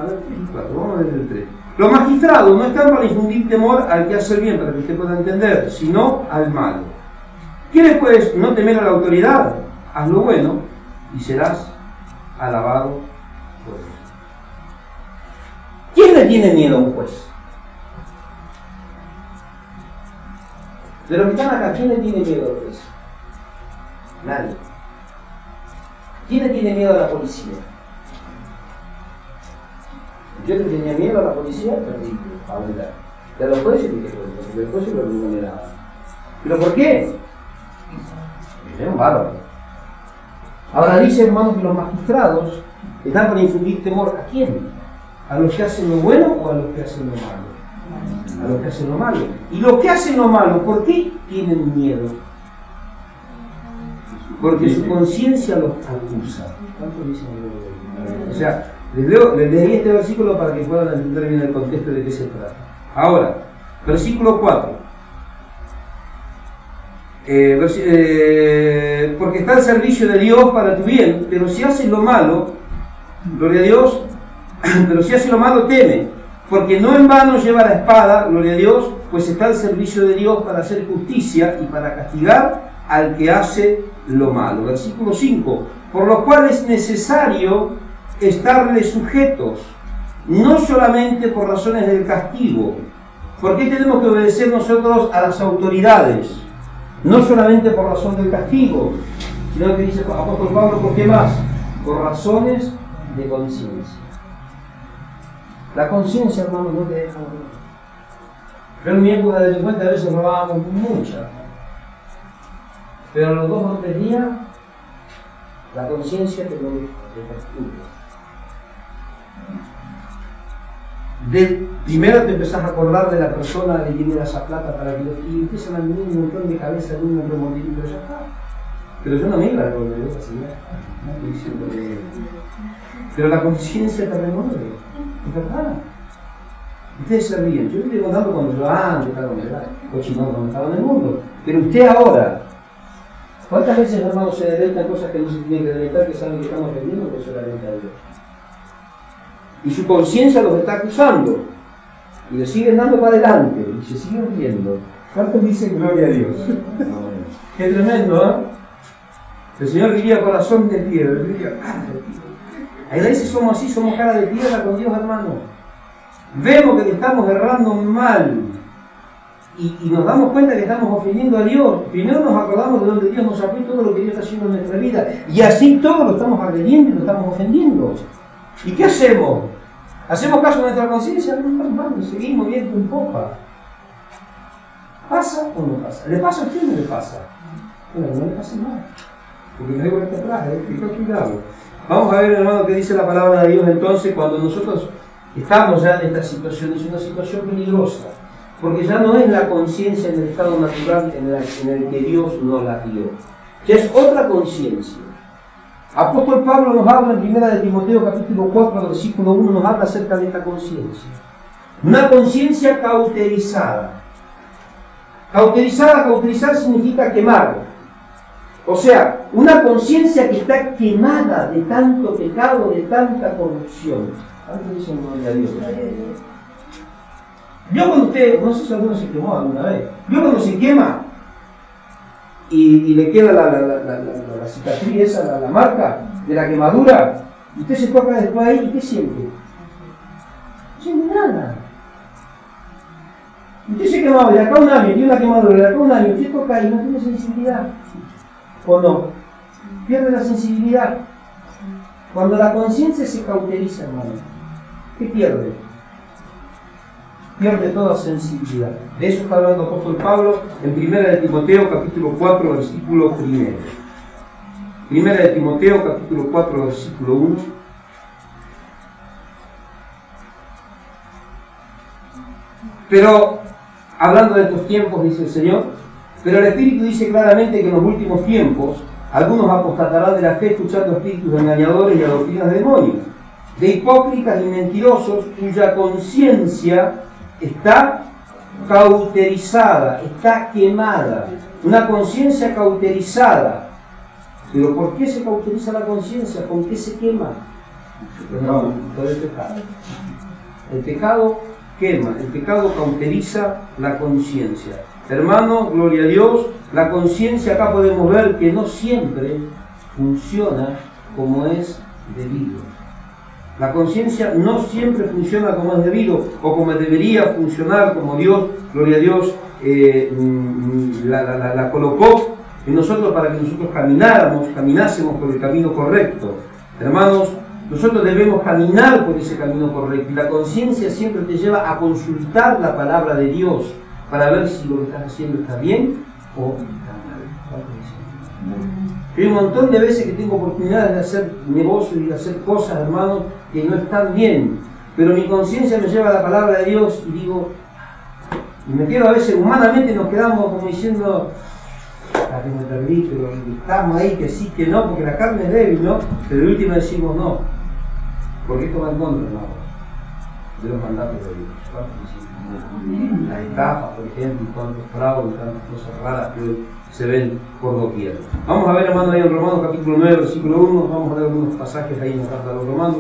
Speaker 1: vamos a ver el 3. Los magistrados no están para infundir temor al que hace el bien, para que usted pueda entender, sino al malo. ¿Quieres pues no temer a la autoridad? Haz lo bueno y serás alabado por Dios. ¿Quién le tiene miedo a un juez? De los que están acá, ¿quién le tiene miedo al juez? Nadie. ¿Quién le tiene miedo a la policía? Yo le tenía miedo a la policía, perdí, ahorita. De los jueces, porque los jueces lo vulneraban. ¿Pero por qué? Porque eran bárbaros. Ahora dice, hermano, que los magistrados están para infundir temor ¿a quién? ¿A los que hacen lo bueno o a los que hacen lo malo? A los que hacen lo malo. Y los que hacen lo malo, ¿por qué tienen miedo? Porque su conciencia los acusa. ¿Cuánto dicen? O sea, les leí este versículo para que puedan entender bien el contexto de qué se trata. Ahora, versículo 4. Porque está al servicio de Dios para tu bien, pero si haces lo malo, gloria a Dios, pero si haces lo malo, teme, porque no en vano lleva la espada, gloria a Dios, pues está al servicio de Dios para hacer justicia y para castigar al que hace lo malo. Versículo 5. Por lo cual es necesario estarle sujetos, no solamente por razones del castigo. ¿Por qué tenemos que obedecer nosotros a las autoridades? No solamente por razón del castigo, sino que dice el apóstol Pablo, ¿por qué más? Por razones de conciencia. La conciencia, hermano, no te deja dormir. Yo en mi época de delincuente a veces robábamos mucha. Pero a los 2 o 3 días, la conciencia te lo perturba. Primero te empezás a acordar de la persona que tiene esa plata para que y empiezan a venir un montón de cabezas en un remolino, pero ya está. Pero yo no me iba a devolver esa señal. Pero la conciencia te remueve. Es verdad. Ustedes se ríen. Yo estoy contando cuando yo antes estaba con edad, cuando estaba en el mundo. Pero usted ahora, ¿cuántas veces, hermanos, se deletan cosas que no se tienen que deleitar, que saben que estamos vendiendo que solamente a Dios? Y su conciencia los está acusando. Y le siguen dando para adelante. Y se siguen riendo. ¿Cuántos dicen gloria a Dios? Qué tremendo, ¿eh? El Señor diría corazón de piedra. Ahí veces somos así, somos cara de piedra con Dios, hermano. Vemos que estamos errando mal. Y nos damos cuenta que estamos ofendiendo a Dios. Primero nos acordamos de donde Dios nos sacó y todo lo que Dios está haciendo en nuestra vida. Y así todo lo estamos agrediendo y lo estamos ofendiendo. ¿Y qué hacemos? ¿Hacemos caso a nuestra conciencia? No, hermano, seguimos viendo en popa. ¿Pasa o no pasa? ¿Le pasa a usted o no le pasa? Bueno, no le pasa nada. Porque me debo estar atrás, cuidado. Vamos a ver, hermano, qué dice la palabra de Dios entonces cuando nosotros estamos ya en esta situación. Es una situación peligrosa. Porque ya no es la conciencia en el estado natural en el que Dios nos la dio. Ya es otra conciencia. Apóstol Pablo nos habla en 1 de Timoteo capítulo 4, versículo 1, nos habla acerca de esta conciencia. Una conciencia cauterizada. Cauterizar significa quemar. O sea, una conciencia que está quemada de tanto pecado, de tanta corrupción. Antes dicen gloria a Dios. Yo cuando usted, no sé si alguno se quemó alguna vez, yo cuando se quema y le queda la cicatriz esa, la marca de la quemadura, usted se toca después ahí y ¿qué siente? No siente nada. Usted se quemaba de acá un año, tiene una quemadura de acá un año, usted toca ahí y no tiene sensibilidad. ¿O no? Pierde la sensibilidad. Cuando la conciencia se cauteriza, hermano, ¿qué pierde? Pierde toda sensibilidad. De eso está hablando el apóstol Pablo en 1 de Timoteo capítulo 4 versículo 1. 1 de Timoteo capítulo 4 versículo 1. Pero, hablando de estos tiempos, dice el Señor, pero el Espíritu dice claramente que en los últimos tiempos algunos apostatarán de la fe escuchando espíritus engañadores y a doctrinas de demonios, de hipócritas y mentirosos cuya conciencia está cauterizada, está quemada. Una conciencia cauterizada. ¿Pero por qué se cauteriza la conciencia? ¿Con qué se quema? No, por el pecado. El pecado quema, el pecado cauteriza la conciencia. Hermano, gloria a Dios, la conciencia acá podemos ver que no siempre funciona como es debido. La conciencia no siempre funciona como es debido o como debería funcionar, como Dios, gloria a Dios, la colocó en nosotros para que nosotros caminásemos por el camino correcto. Hermanos, nosotros debemos caminar por ese camino correcto y la conciencia siempre te lleva a consultar la palabra de Dios para ver si lo que estás haciendo está bien o está mal. Hay un montón de veces que tengo oportunidades de hacer negocios y de hacer cosas, hermanos, que no están bien, pero mi conciencia me lleva a la palabra de Dios y digo, y me quedo a veces, humanamente nos quedamos como diciendo, que me perdí, pero estamos ahí, que sí, que no, porque la carne es débil, ¿no? Pero el último decimos no, porque esto va en contra, hermano, de los mandatos de Dios. Las estafas, por ejemplo, y tantos fraudes, tantas cosas raras que hoy se ven por doquier. Vamos a ver, hermano, ahí en Romanos capítulo 9, versículo 1, vamos a ver algunos pasajes ahí en la carta de los Romanos.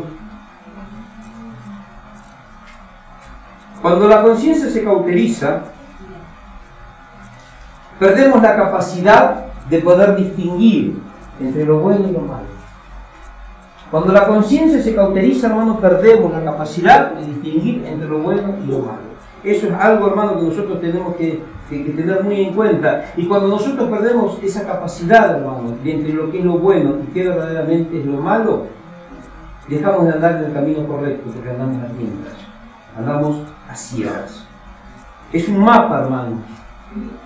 Speaker 1: Cuando la conciencia se cauteriza, perdemos la capacidad de poder distinguir entre lo bueno y lo malo. Cuando la conciencia se cauteriza, hermano, perdemos la capacidad de distinguir entre lo bueno y lo malo. Eso es algo, hermano, que nosotros tenemos que tener muy en cuenta. Y cuando nosotros perdemos esa capacidad, hermano, de entre lo que es lo bueno y qué verdaderamente es lo malo, dejamos de andar en el camino correcto, porque andamos a tiendas, andamos a ciegas. Es un mapa, hermano.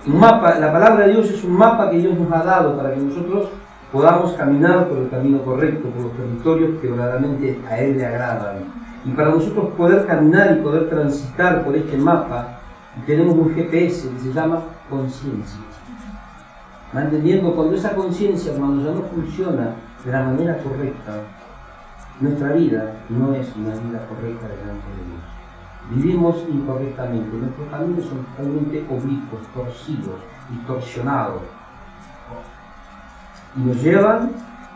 Speaker 1: Un mapa, la palabra de Dios es un mapa que Dios nos ha dado para que nosotros podamos caminar por el camino correcto, por los territorios que verdaderamente a Él le agradan. Y para nosotros poder caminar y poder transitar por este mapa, tenemos un GPS que se llama conciencia. ¿Va entendiendo? Cuando esa conciencia, hermano, ya no funciona de la manera correcta, nuestra vida no es una vida correcta delante de Dios. Vivimos incorrectamente, nuestros caminos son totalmente oblicuos, torcidos, distorsionados. Y nos llevan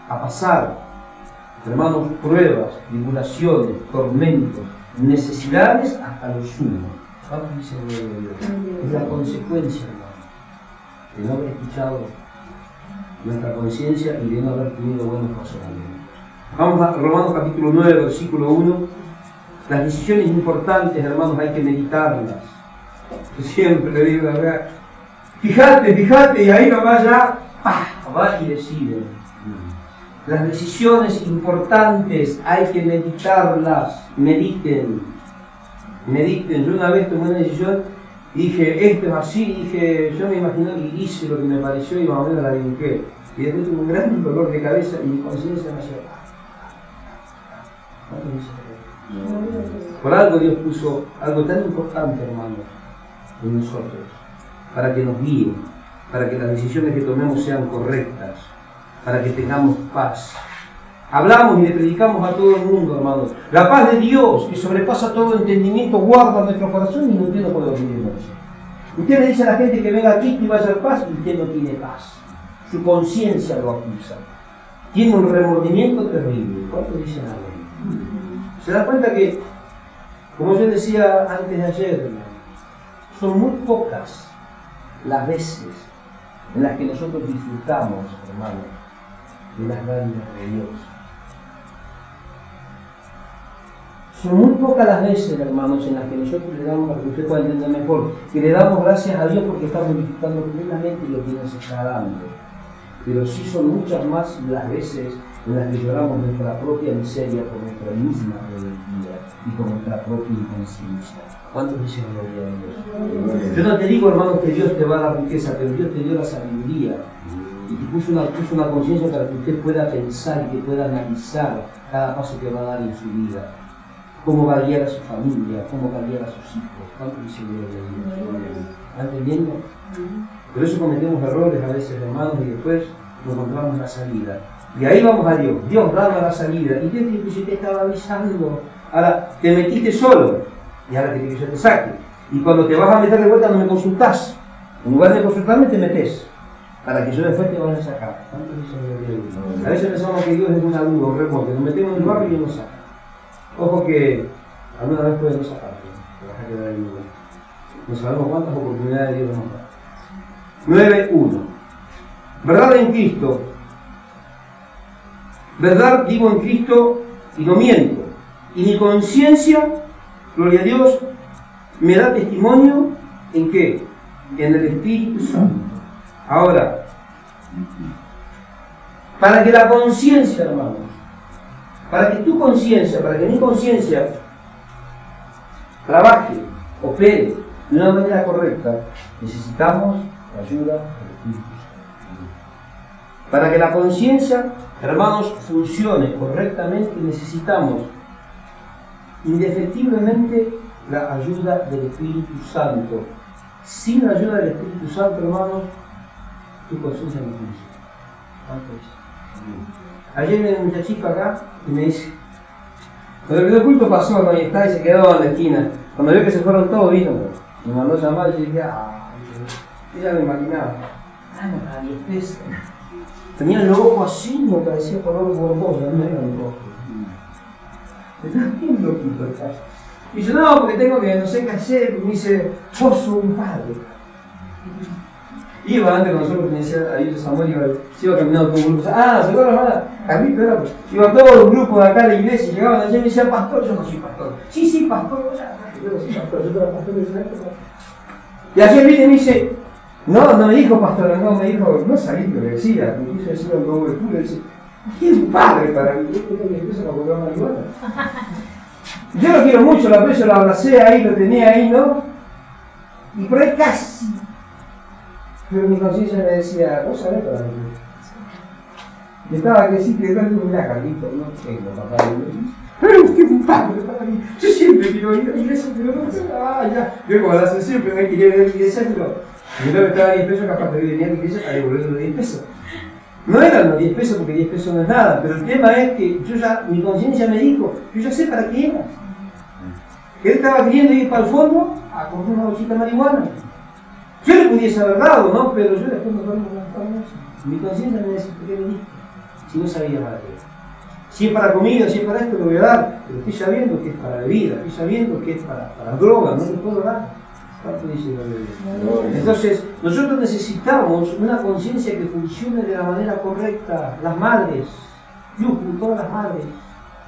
Speaker 1: a pasar, hermanos, pruebas, tribulaciones, tormentos, necesidades hasta lo sumo. Vamos, dice Dios. Es la consecuencia, hermano, de no haber escuchado nuestra conciencia y de no haber tenido buenos razonamientos. Vamos a Romanos capítulo 9, versículo 1. Las decisiones importantes, hermanos, hay que meditarlas. Yo siempre le digo, la verdad, fíjate, y ahí nomás ya, va y decide. Las decisiones importantes hay que meditarlas. Mediten. Yo una vez tomé una decisión y dije, esto es así, yo me imaginé y hice lo que me pareció y más o menos la dibujé. Y después tuve un gran dolor de cabeza y mi conciencia me hacía. Por algo Dios puso algo tan importante, hermano, en nosotros, para que nos guíe, para que las decisiones que tomemos sean correctas, para que tengamos paz, Hablamos y le predicamos a todo el mundo, hermanos. La paz de Dios, que sobrepasa todo entendimiento, guarda nuestro corazón y no entiendo por lo que vivimos. Usted le dice a la gente que venga aquí y vaya a paz y usted no tiene paz. Su conciencia lo acusa. Tiene un remordimiento terrible. ¿Cuánto dicen amén? Se da cuenta que, como yo decía antes de ayer, son muy pocas las veces en las que nosotros disfrutamos, hermanos, de las gracias de Dios. Son muy pocas las veces, hermanos, en las que nosotros le damos, para que usted pueda entender mejor, que le damos gracias a Dios porque estamos disfrutando plenamente lo que nos está dando. Pero sí son muchas más las veces en las que lloramos nuestra propia miseria por nuestra misma rebeldía y por nuestra propia inconsciencia. ¿Cuántos dicen gloria a Dios? Yo no te digo, hermano, que Dios te va a dar riqueza, pero Dios te dio la sabiduría y te puso una conciencia para que usted pueda pensar y que pueda analizar cada paso que va a dar en su vida. Cómo va a guiar a su familia, cómo va a guiar a sus hijos. ¿Cuántos dicen gloria a Dios? ¿Están entendiendo? Por eso cometemos errores a veces, hermanos, y después nos encontramos la salida. Y ahí vamos a Dios. Dios daba la salida. Y Dios te estaba avisando. Ahora, te metiste solo. Y ahora te quiero que yo te saque. Y cuando te vas a meter de vuelta no me consultás. En lugar de consultarme te metes. Para que yo después te vaya a sacar. A veces pensamos que Dios es una duda, un remoto. Nos metemos en el barrio y nos saca. Ojo que alguna vez puede no sacarte. Te vas a quedar ahí. No sabemos cuántas oportunidades Dios nos da. 9.1. Verdad en Cristo. Verdad digo en Cristo y no miento. Y mi conciencia, gloria a Dios, me da testimonio en qué? En el Espíritu Santo. Ahora, para que la conciencia, hermanos, para que tu conciencia, para que mi conciencia trabaje, opere de una manera correcta, necesitamos la ayuda del Espíritu Santo. Para que la conciencia, hermanos, funcione correctamente, necesitamos indefectiblemente la ayuda del Espíritu Santo. Sin la ayuda del Espíritu Santo, hermanos, tu conciencia no funciona. ¿Cuánto es? Ayer viene un muchachito acá y me dice, cuando el video culto pasó, ¿no? Y está y se quedó en la esquina. Cuando vio que se fueron todos, vino, me mandó a llamar y yo dije, yo ya me imaginaba. Me pagaba 10 pesos. Tenía los ojos así, me parecía color borbolla, no era mi ojo. Estaba bien loquito el caso. Y yo, no, porque tengo que, no sé qué hacer, me dice, vos sos un padre. Iba antes con nosotros, me decía, ahí Samuel, iba caminando todo un grupo. ¿Se acuerdan, hermana? Carlito era, iba todo un grupo de acá a la iglesia, llegaban allí y me decían, pastor, yo no soy pastor. Sí, pastor, yo no soy pastor, yo era pastor de ese año. Y ayer vine y me dice, no me dijo pastor, no, me dijo, no sabía lo que decía, me quiso decir un poco de culo, dice, ¿qué es un padre para mí? Yo creo que empieza a comprar marihuana. Yo lo quiero mucho, la yo lo abracé ahí, lo tenía ahí, ¿no? Y por ahí casi. Pero mi conciencia me decía, vos sabés para mí. Y estaba que sí, que tanto mirá, Carlito, no tengo papá. Pero usted es un padre para mí. Yo siempre quiero ir a la iglesia, pero no sé, ya. Yo como la hace siempre, me quería ir a la iglesia, pero yo me estaba 10 pesos, capaz de venir a la iglesia para devolverle los 10 pesos. No eran los 10 pesos porque 10 pesos no es nada, pero el tema es que yo ya, mi conciencia me dijo, yo ya sé para qué era. Que él estaba queriendo ir para el fondo a comprar una bolsita de marihuana. Yo le pudiese haber dado, ¿no? Pero yo después me acuerdo de mi conciencia me decía, ¿por qué viniste? Si no sabía para qué. Si es para comida, si es para esto, lo voy a dar. Pero estoy sabiendo que es para bebida, estoy sabiendo que es para droga, no lo puedo dar. ¿Cuánto dice la Biblia? Entonces, nosotros necesitamos una conciencia que funcione de la manera correcta. Las madres, todas las madres,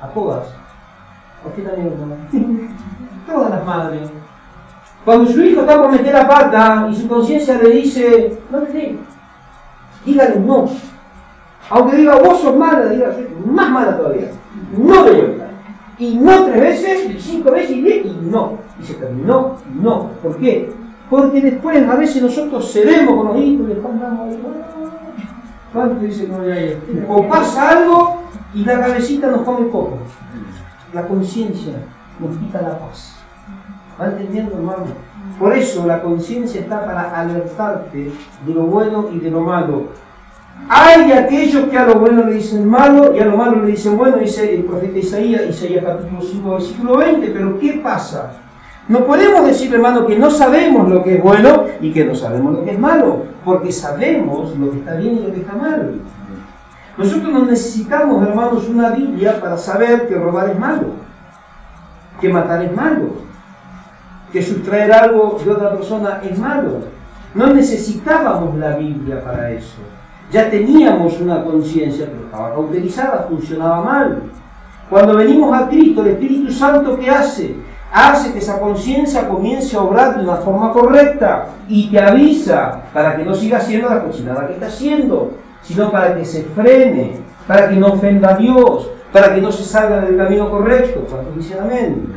Speaker 1: a todas. ¿A usted también, hermano? Todas las madres. Cuando su hijo está por meter la pata y su conciencia le dice, no le dé, dígale no. Aunque diga, vos sos mala, diga, soy más mala todavía. No de vuelta. Y no 3 veces, y 5 veces, y no. Y se terminó, no. ¿Por qué? Porque después a veces nosotros cedemos con los hijos y después andamos ahí. ¿Cuánto dice que no hay ahí? O pasa algo y la cabecita nos come poco. La conciencia nos quita la paz. ¿Va entendiendo, hermano? Por eso la conciencia está para alertarte de lo bueno y de lo malo. Hay de aquellos que a lo bueno le dicen malo y a lo malo le dicen bueno, dice el profeta Isaías capítulo 5, versículo 20. Pero ¿qué pasa? No podemos decir, hermano, que no sabemos lo que es bueno y que no sabemos lo que es malo, porque sabemos lo que está bien y lo que está mal. Nosotros no necesitamos, hermanos, una Biblia para saber que robar es malo, que matar es malo, que sustraer algo de otra persona es malo. No necesitábamos la Biblia para eso. Ya teníamos una conciencia, pero estaba cauterizada, funcionaba mal. Cuando venimos a Cristo, el Espíritu Santo, ¿qué hace? Hace que esa conciencia comience a obrar de una forma correcta y te avisa para que no siga haciendo la cochinada que está haciendo, sino para que se frene, para que no ofenda a Dios, para que no se salga del camino correcto. ¿Cuántos dicen amén?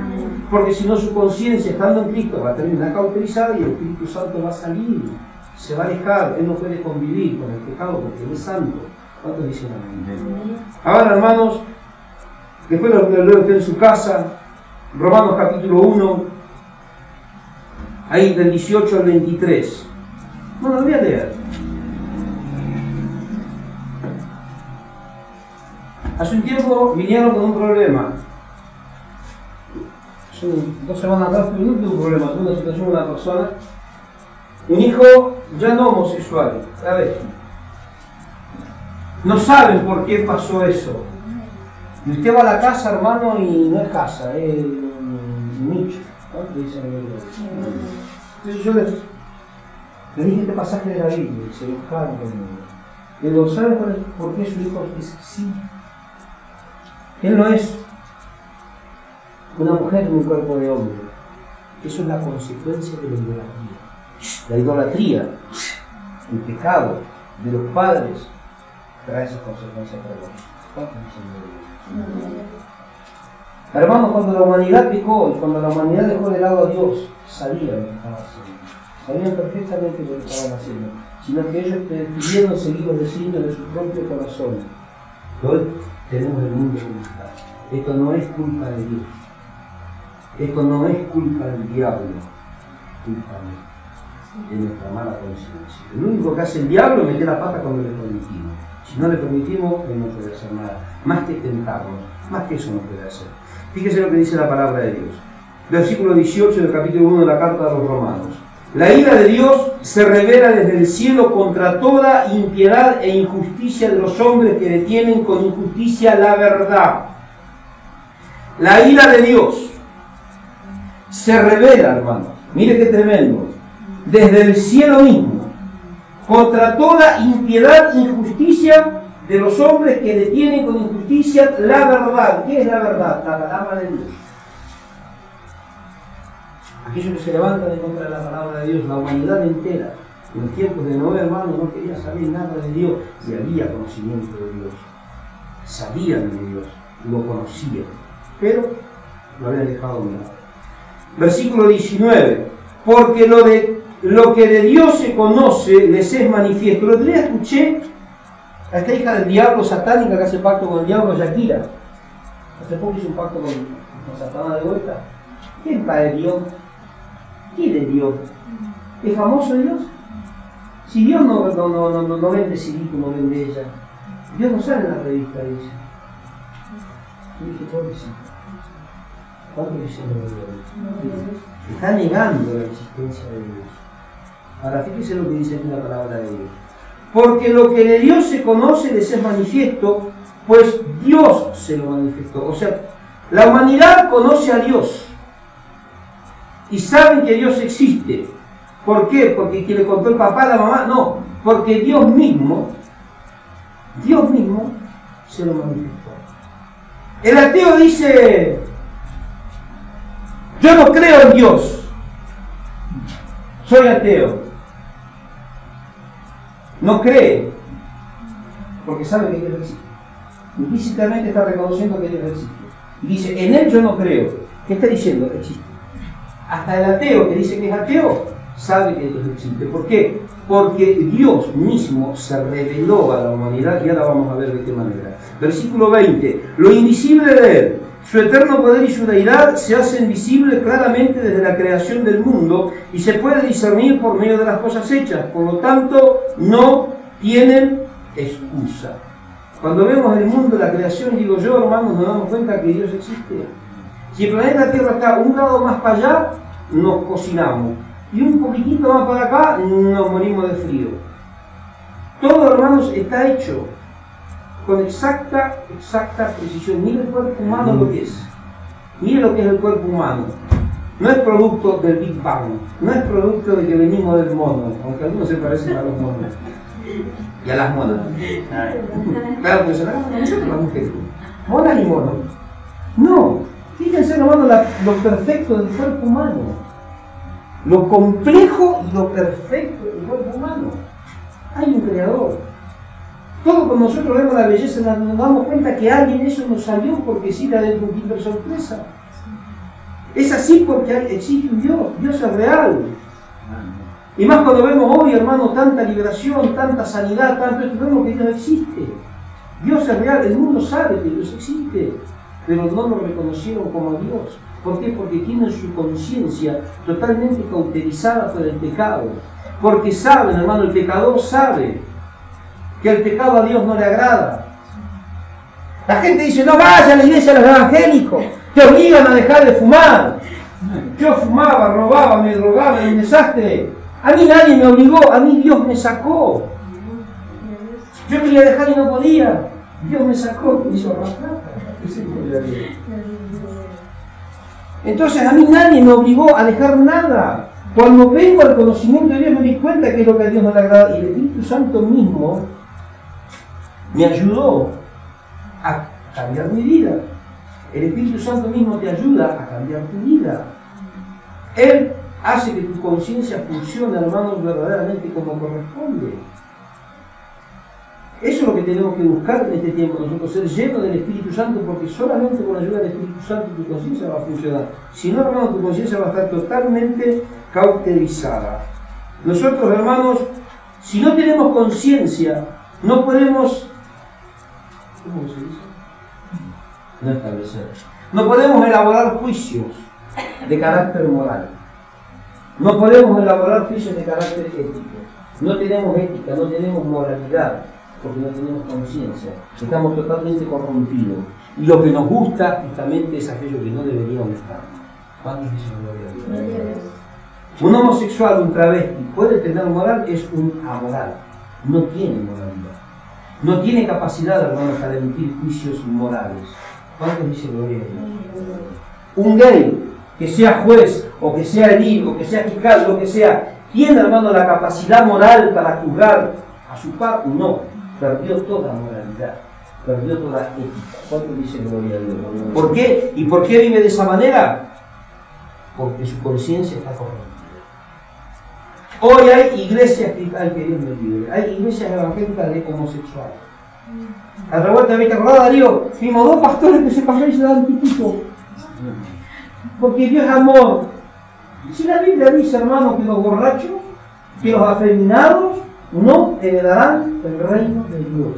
Speaker 1: Porque si no, su conciencia, estando en Cristo, va a terminar cauterizada y el Espíritu Santo va a salir, se va a alejar. Él no puede convivir con el pecado porque Él es santo. ¿Cuántos dicen amén? Ahora, hermanos, después lo leo usted en su casa, Romanos capítulo 1, ahí del 18 al 23. Bueno, lo voy a leer. Hace un tiempo vinieron con un problema. Hace 2 semanas atrás tuve un problema, tuve una situación con una persona, un hijo ya no homosexual, ¿sabes? No saben por qué pasó eso. Y usted va a la casa, hermano, y no es casa, es un nicho. ¿No? Entonces yo le dije este pasaje de la Biblia y se enojaron conmigo. Le digo, ¿saben por qué su hijo es así? Él no es una mujer en un cuerpo de hombre. Eso es la consecuencia de la idolatría. La idolatría, el pecado de los padres, trae esas consecuencias para nosotros. Hermanos, cuando la humanidad pecó y cuando la humanidad dejó de lado a Dios, sabían lo que estaban haciendo. Sabían perfectamente lo que estaban haciendo. Sino que ellos prefirieron seguir los designios de su propio corazón. Hoy tenemos el mundo como está. Esto no es culpa de Dios. Esto no es culpa del diablo. Es culpa de nuestra mala conciencia. Lo único que hace el diablo es meter la pata cuando le permitimos. Si no le permitimos, él no puede hacer nada. Más que tentarnos, más que eso no puede hacer. Fíjese lo que dice la palabra de Dios. Versículo 18 del capítulo 1 de la carta a los Romanos. La ira de Dios se revela desde el cielo contra toda impiedad e injusticia de los hombres que detienen con injusticia la verdad. La ira de Dios se revela, hermano. Mire qué tremendo. Desde el cielo mismo, contra toda impiedad e injusticia de los hombres que detienen con injusticia la verdad. ¿Qué es la verdad? La palabra de Dios. Aquellos que se levantan en contra de la palabra de Dios, la humanidad entera, en los tiempos de Noé, hermano, no quería saber nada de Dios, y había conocimiento de Dios. Sabían de Dios, lo conocían, pero lo habían dejado a un lado. Versículo 19. Porque lo que de Dios se conoce les es manifiesto. El otro día escuché a esta hija del diablo satánica que hace pacto con el diablo, Shakira. Hace poco hizo un pacto con Satanás de vuelta. ¿Quién cae Dios? ¿Quién es Dios? ¿Es famoso Dios? Si Dios no vende Cirito, no vende ella. Dios no sale en la revista, dice. Yo dije, pobrecito. ¿Cuánto dice de Dios? Está negando la existencia de Dios. Ahora fíjese lo que dice aquí la palabra de Dios. Porque lo que de Dios se conoce les es manifiesto, pues Dios se lo manifestó. O sea, la humanidad conoce a Dios y saben que Dios existe. ¿Por qué? Porque quien le contó el papá, la mamá, no. Porque Dios mismo se lo manifestó. El ateo dice: yo no creo en Dios, soy ateo. No cree, porque sabe que Dios existe. Implícitamente está reconociendo que Dios existe. Y dice, en Él yo no creo. ¿Qué está diciendo? Existe. Hasta el ateo que dice que es ateo, sabe que Dios existe. ¿Por qué? Porque Dios mismo se reveló a la humanidad, y ahora vamos a ver de qué manera. Versículo 20. Lo invisible de Él, su eterno poder y su deidad se hacen visibles claramente desde la creación del mundo y se puede discernir por medio de las cosas hechas. Por lo tanto, no tienen excusa. Cuando vemos el mundo, la creación, digo yo, hermanos, nos damos cuenta que Dios existe. Si el planeta Tierra está un grado más para allá, nos cocinamos. Y un poquitito más para acá, nos morimos de frío. Todo, hermanos, está hecho con exacta precisión. Mire el cuerpo humano lo que es. Mire lo que es el cuerpo humano. No es producto del Big Bang. No es producto de que venimos del mono. Aunque algunos se parecen a los monos. Y a las monas. Claro, pues nosotros las mujeres. Monas y monos. No. Fíjense, hermano, lo perfecto del cuerpo humano. Lo complejo y lo perfecto del cuerpo humano. Hay un creador. Todo cuando nosotros vemos la belleza nos damos cuenta que alguien eso nos salió porque sí da dentro un tipo de sorpresa. Es así porque existe un Dios. Dios es real. Y más cuando vemos hoy, hermano, tanta liberación, tanta sanidad, tanto esto, vemos que Dios existe. Dios es real, el mundo sabe que Dios existe, pero no lo reconocieron como Dios. ¿Por qué? Porque tienen su conciencia totalmente cauterizada por el pecado. Porque saben, hermano, el pecador sabe que el pecado a Dios no le agrada. La gente dice, no vaya a la iglesia de los evangélicos, te obligan a dejar de fumar. Yo fumaba, robaba, me drogaba, era un desastre. A mí nadie me obligó, a mí Dios me sacó. Yo quería dejar y no podía. Dios me sacó, me hizo arrastrar. Entonces a mí nadie me obligó a dejar nada. Cuando vengo al conocimiento de Dios me di cuenta que es lo que a Dios no le agrada. Y el Espíritu Santo mismo me ayudó a cambiar mi vida. El Espíritu Santo mismo te ayuda a cambiar tu vida. Él hace que tu conciencia funcione, hermanos, verdaderamente como corresponde. Eso es lo que tenemos que buscar en este tiempo, nosotros ser llenos del Espíritu Santo, porque solamente con la ayuda del Espíritu Santo tu conciencia va a funcionar. Si no, hermanos, tu conciencia va a estar totalmente cauterizada. Nosotros, hermanos, si no tenemos conciencia, no podemos... ¿Cómo se dice? No establecer. No podemos elaborar juicios de carácter moral. No podemos elaborar juicios de carácter ético. No tenemos ética, no tenemos moralidad, porque no tenemos conciencia. Estamos totalmente corrompidos. Y lo que nos gusta justamente es aquello que no debería gustar. ¿Cuántos dicen gloria a Dios? Un homosexual, un travesti, puede tener moral, es un amoral. No tiene moralidad. No tiene capacidad, hermanos, para emitir juicios morales. ¿Cuántos dicen gloria a Dios? Un gay, que sea juez, o que sea edil, o que sea fiscal, lo que sea, ¿tiene, hermano, la capacidad moral para juzgar a su par? No, perdió toda moralidad, perdió toda ética. ¿Cuánto dice gloria a Dios? ¿Por qué? ¿Y por qué vive de esa manera? Porque su conciencia está corrompida. Hoy hay iglesias que Dios me libre, hay iglesias evangélicas de homosexuales. A la vuelta de mi acordado, Darío, fuimos dos pastores que se pasaron y se daban pitito. Porque Dios es amor. Si la Biblia dice, hermano, que los borrachos, que los afeminados no heredarán el reino de Dios.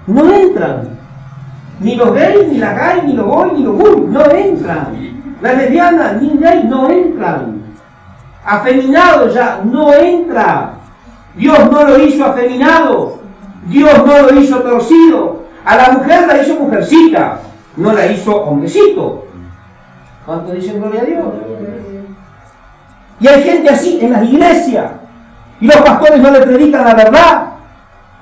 Speaker 1: No entran. Ni los gays, ni la gay, ni los boy, ni los bull, no entran. Las lesbianas, ni gay, no entran. Afeminado ya, no entra. Dios no lo hizo afeminado. Dios no lo hizo torcido. A la mujer la hizo mujercita, no la hizo hombrecito. ¿Cuánto dicen gloria a Dios? Y hay gente así en las iglesias. Y los pastores no le predican la verdad.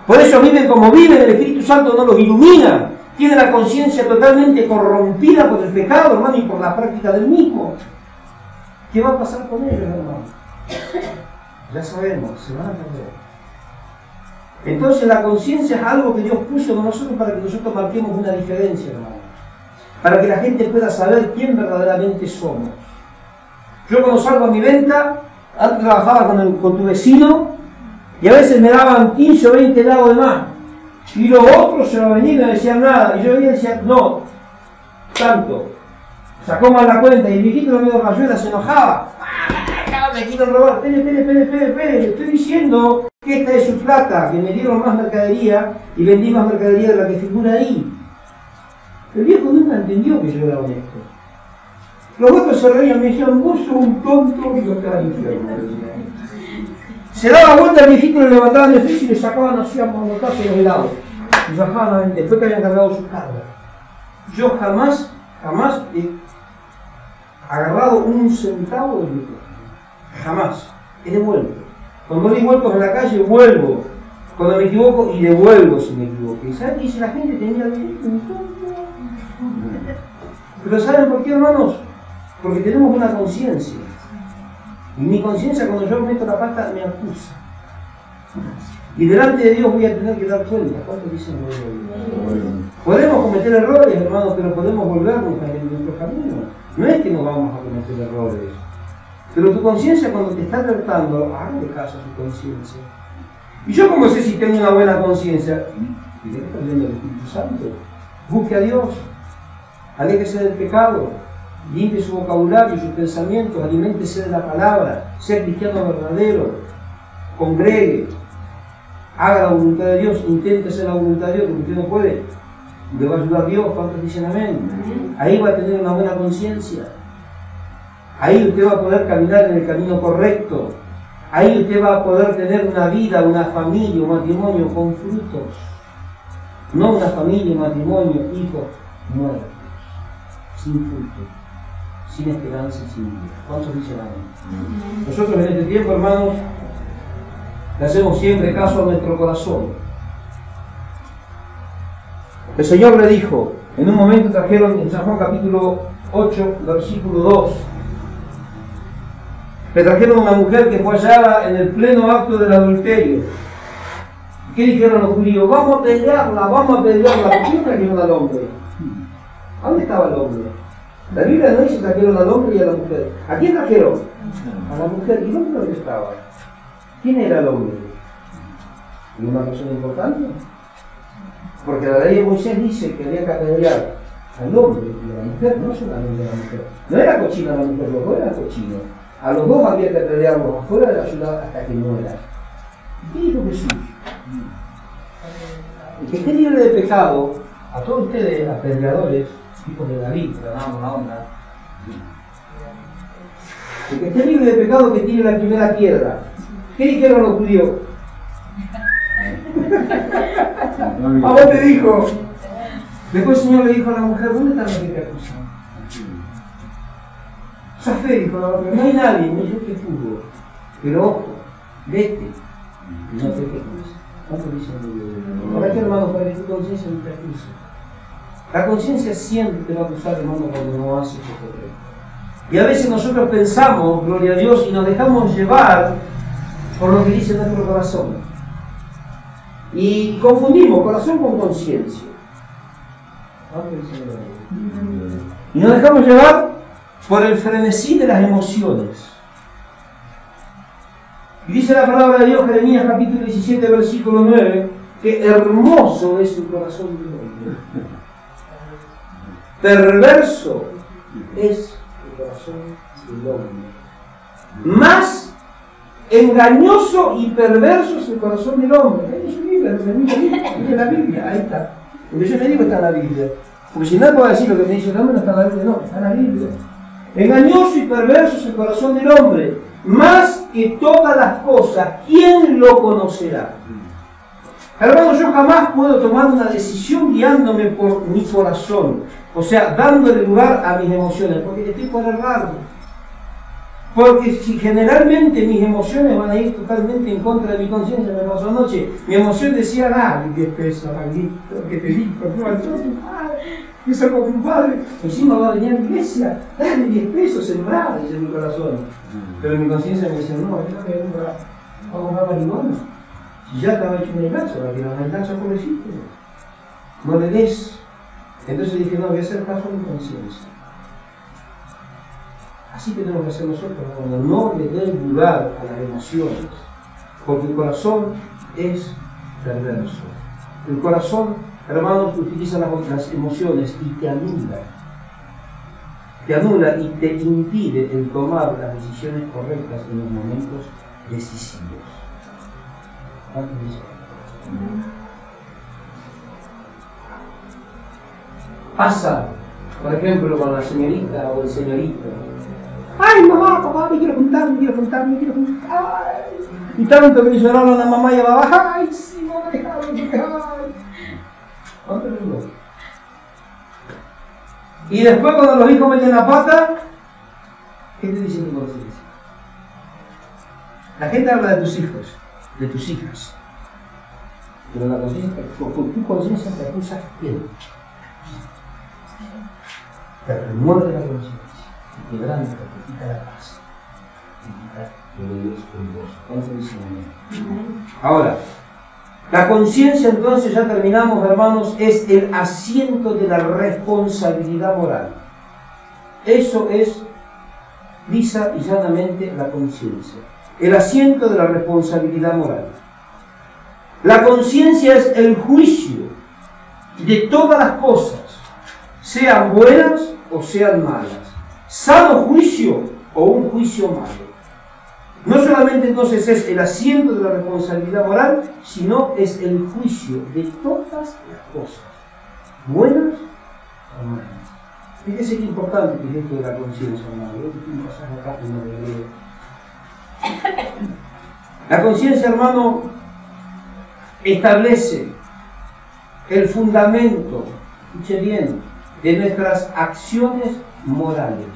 Speaker 1: Por eso viven como viven, el Espíritu Santo no los ilumina. Tienen la conciencia totalmente corrompida por el pecado, hermano, y por la práctica del mismo. ¿Qué va a pasar con ellos, hermano? Ya sabemos, se van a perder. Entonces la conciencia es algo que Dios puso en nosotros para que nosotros marquemos una diferencia, hermano. Para que la gente pueda saber quién verdaderamente somos. Yo cuando salgo a mi venta, antes trabajaba con tu vecino, y a veces me daban 15 o 20 lados de más. Y los otros se lo venían y no decían nada. Y yo venía y decía, no, tanto. Sacó mal la cuenta y el viejito no me dio rayuela, se enojaba. Me quieren robar, espere, estoy diciendo que esta es su plata, que me dieron más mercadería y vendí más mercadería de la que figura ahí. El viejo nunca entendió que yo era honesto. Los otros se reían, me decían, vos sos un tonto y lo que era infierno. Se daba vuelta el viejito, le levantaban el friso y le sacaban así a monotazos los helados. Y bajaban a vender, después que habían cargado su carga. Yo jamás he agarrado un centavo del micrófono. Jamás. He devuelto. Cuando doy vueltos en la calle, vuelvo. Cuando me equivoco, y devuelvo si me equivoco. ¿Y saben qué dice la gente? Tenía Pero ¿saben por qué, hermanos? Porque tenemos una conciencia. Y mi conciencia, cuando yo meto la pata, me acusa. Y delante de Dios voy a tener que dar cuenta. ¿Cuántos dicen gloria? Podemos cometer errores, hermanos, pero podemos volvernos en nuestro camino. No es que no vamos a cometer errores. Pero tu conciencia, cuando te está alertando, hazle caso a tu conciencia. Y yo, como sé si tengo una buena conciencia, y de está viendo el Espíritu Santo, busque a Dios, aléjese del pecado, limpie su vocabulario, sus pensamientos, aliméntese de la palabra, sea cristiano verdadero, congregue, haga la voluntad de Dios, intente hacer la voluntad de Dios, porque usted no puede, le va a ayudar Dios. ¿Cuántos dicen amén? Ahí va a tener una buena conciencia, ahí usted va a poder caminar en el camino correcto, ahí usted va a poder tener una vida, una familia, un matrimonio con frutos, no una familia, un matrimonio, hijos muertos, sin fruto, sin esperanza y sin vida. ¿Cuántos dicen amén? Nosotros en este tiempo, hermanos, le hacemos siempre caso a nuestro corazón. El Señor le dijo, en un momento trajeron en San Juan capítulo 8, versículo 2, le trajeron una mujer que fue hallada en el pleno acto del adulterio. ¿Qué dijeron los judíos? Vamos a pelearla, ¿por qué no trajeron al hombre? ¿A dónde estaba el hombre? La Biblia no dice que trajeron al hombre y a la mujer. ¿A quién trajeron? A la mujer. ¿Y dónde estaba? ¿Quién era el hombre? ¿Y una persona importante? Porque la ley de Moisés dice que había que apedrear al hombre y a la mujer, no solamente a la mujer. No era cochina la mujer, los dos eran cochinos. A los dos había que apedrearlos afuera de la ciudad hasta que muera. ¿Qué dijo Jesús? El que esté libre de pecado, a todos ustedes, apedreadores, hijos de David, que ganamos la onda. El que esté libre de pecado, que tire la primera piedra. ¿Qué dijeron los judíos? ¿A vos te dijo? Después el Señor le dijo a la mujer, ¿dónde están los que te acusan? Zafé, dijo la otra, no hay nadie, ni yo te juzgo. Pero ojo, vete y no te quejes. ¿Cuánto dicen de Dios? ¿Para qué, hermano? Para que tu conciencia no te acuse. La conciencia siempre te va a acusar, hermano, cuando no haces lo correcto. Y a veces nosotros pensamos, gloria a Dios, y nos dejamos llevar por lo que dice nuestro corazón. Y confundimos corazón con conciencia. Y nos dejamos llevar por el frenesí de las emociones. Y dice la palabra de Dios, Jeremías capítulo 17, versículo 9, que hermoso es el corazón del hombre. Perverso es el corazón del hombre. Más engañoso y perverso es el corazón del hombre. Es su Biblia, es la Biblia, ahí está. Lo que yo le digo está en la Biblia. Porque si no puedo decir lo que me dice el hombre, no está en la Biblia, no, está en la Biblia. Engañoso y perverso es el corazón del hombre, más que todas las cosas, ¿quién lo conocerá? Hermanos, yo jamás puedo tomar una decisión guiándome por mi corazón, o sea, dándole lugar a mis emociones, porque estoy por errarme. Porque si generalmente mis emociones van a ir totalmente en contra de mi conciencia, me pasó anoche, mi emoción decía, dale 10 pesos, maldito, que te dijo, que soy como un padre, encima va a venir a la iglesia, dale 10 pesos, sembrada, dice mi corazón. Pero mi conciencia me dice, no, vamos a comprar marihuana. Si ya estaba hecho una engancha, la que la engancha pobrecito, no le des. Entonces dije, no, voy a hacer caso a mi conciencia. Así que tenemos que hacer nosotros, cuando no le den lugar a las emociones, porque el corazón es perverso. El corazón, hermanos, utiliza las emociones y te anula. Te anula y te impide el tomar las decisiones correctas en los momentos decisivos. ¿Cuántos dicen? Pasa, por ejemplo, con la señorita o el señorito. Ay, mamá, papá, me quiero juntar. Y tanto que le lloraron a la mamá y a la papá. Ay, sí, no me dejaron. ¿Cuánto le duró? Y después cuando los hijos meten la pata, ¿qué te dice tu conciencia? La gente habla de tus hijos, de tus hijas. Pero la conciencia, con tu conciencia te acusa quién. Te remueve la conciencia, te quebranta, te quita la paz, te quita lo de Dios con vos. ¿Cuánto dice amén? Ahora, la conciencia entonces, ya terminamos hermanos, es el asiento de la responsabilidad moral. Eso es lisa y llanamente la conciencia. El asiento de la responsabilidad moral. La conciencia es el juicio de todas las cosas, sean buenas o sean malas. Sano juicio o un juicio malo. No solamente entonces es el asiento de la responsabilidad moral, sino es el juicio de todas las cosas, buenas o malas. Fíjese qué importante que es esto de la conciencia, hermano. La conciencia, hermano, establece el fundamento, escuche bien, de nuestras acciones morales.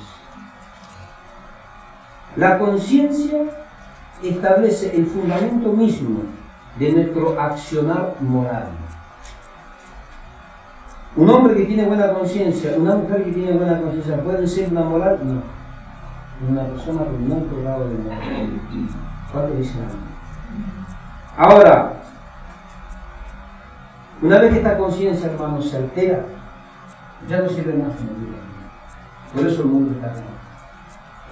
Speaker 1: La conciencia establece el fundamento mismo de nuestro accionar moral. Un hombre que tiene buena conciencia, una mujer que tiene buena conciencia, ¿puede ser una moral? No. Una persona con un alto grado de moral. ¿Cuánto dicen? Ahora, una vez que esta conciencia, hermano, se altera, ya no sirve más como vida. Por eso el mundo está mal.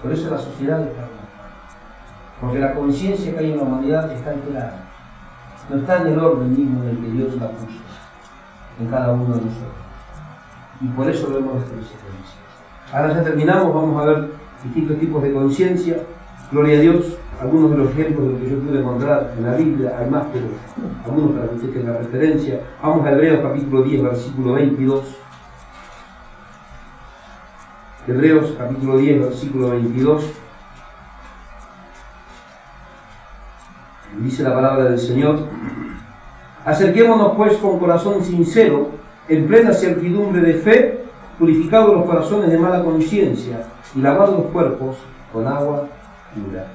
Speaker 1: Por eso la sociedad está mal. Porque la conciencia que hay en la humanidad está alterada. No está en el orden mismo en el que Dios la puso en cada uno de nosotros. Y por eso lo hemos destruido. Ahora ya terminamos, vamos a ver distintos tipos de conciencia. Gloria a Dios. Algunos de los ejemplos de lo que yo pude encontrar en la Biblia, hay más, pero algunos para que usted tenga referencia. Vamos a Hebreos capítulo 10, versículo 22. Hebreos capítulo 10, versículo 22. Dice la palabra del Señor: acerquémonos pues con corazón sincero, en plena certidumbre de fe, purificados los corazones de mala conciencia y lavados los cuerpos con agua pura.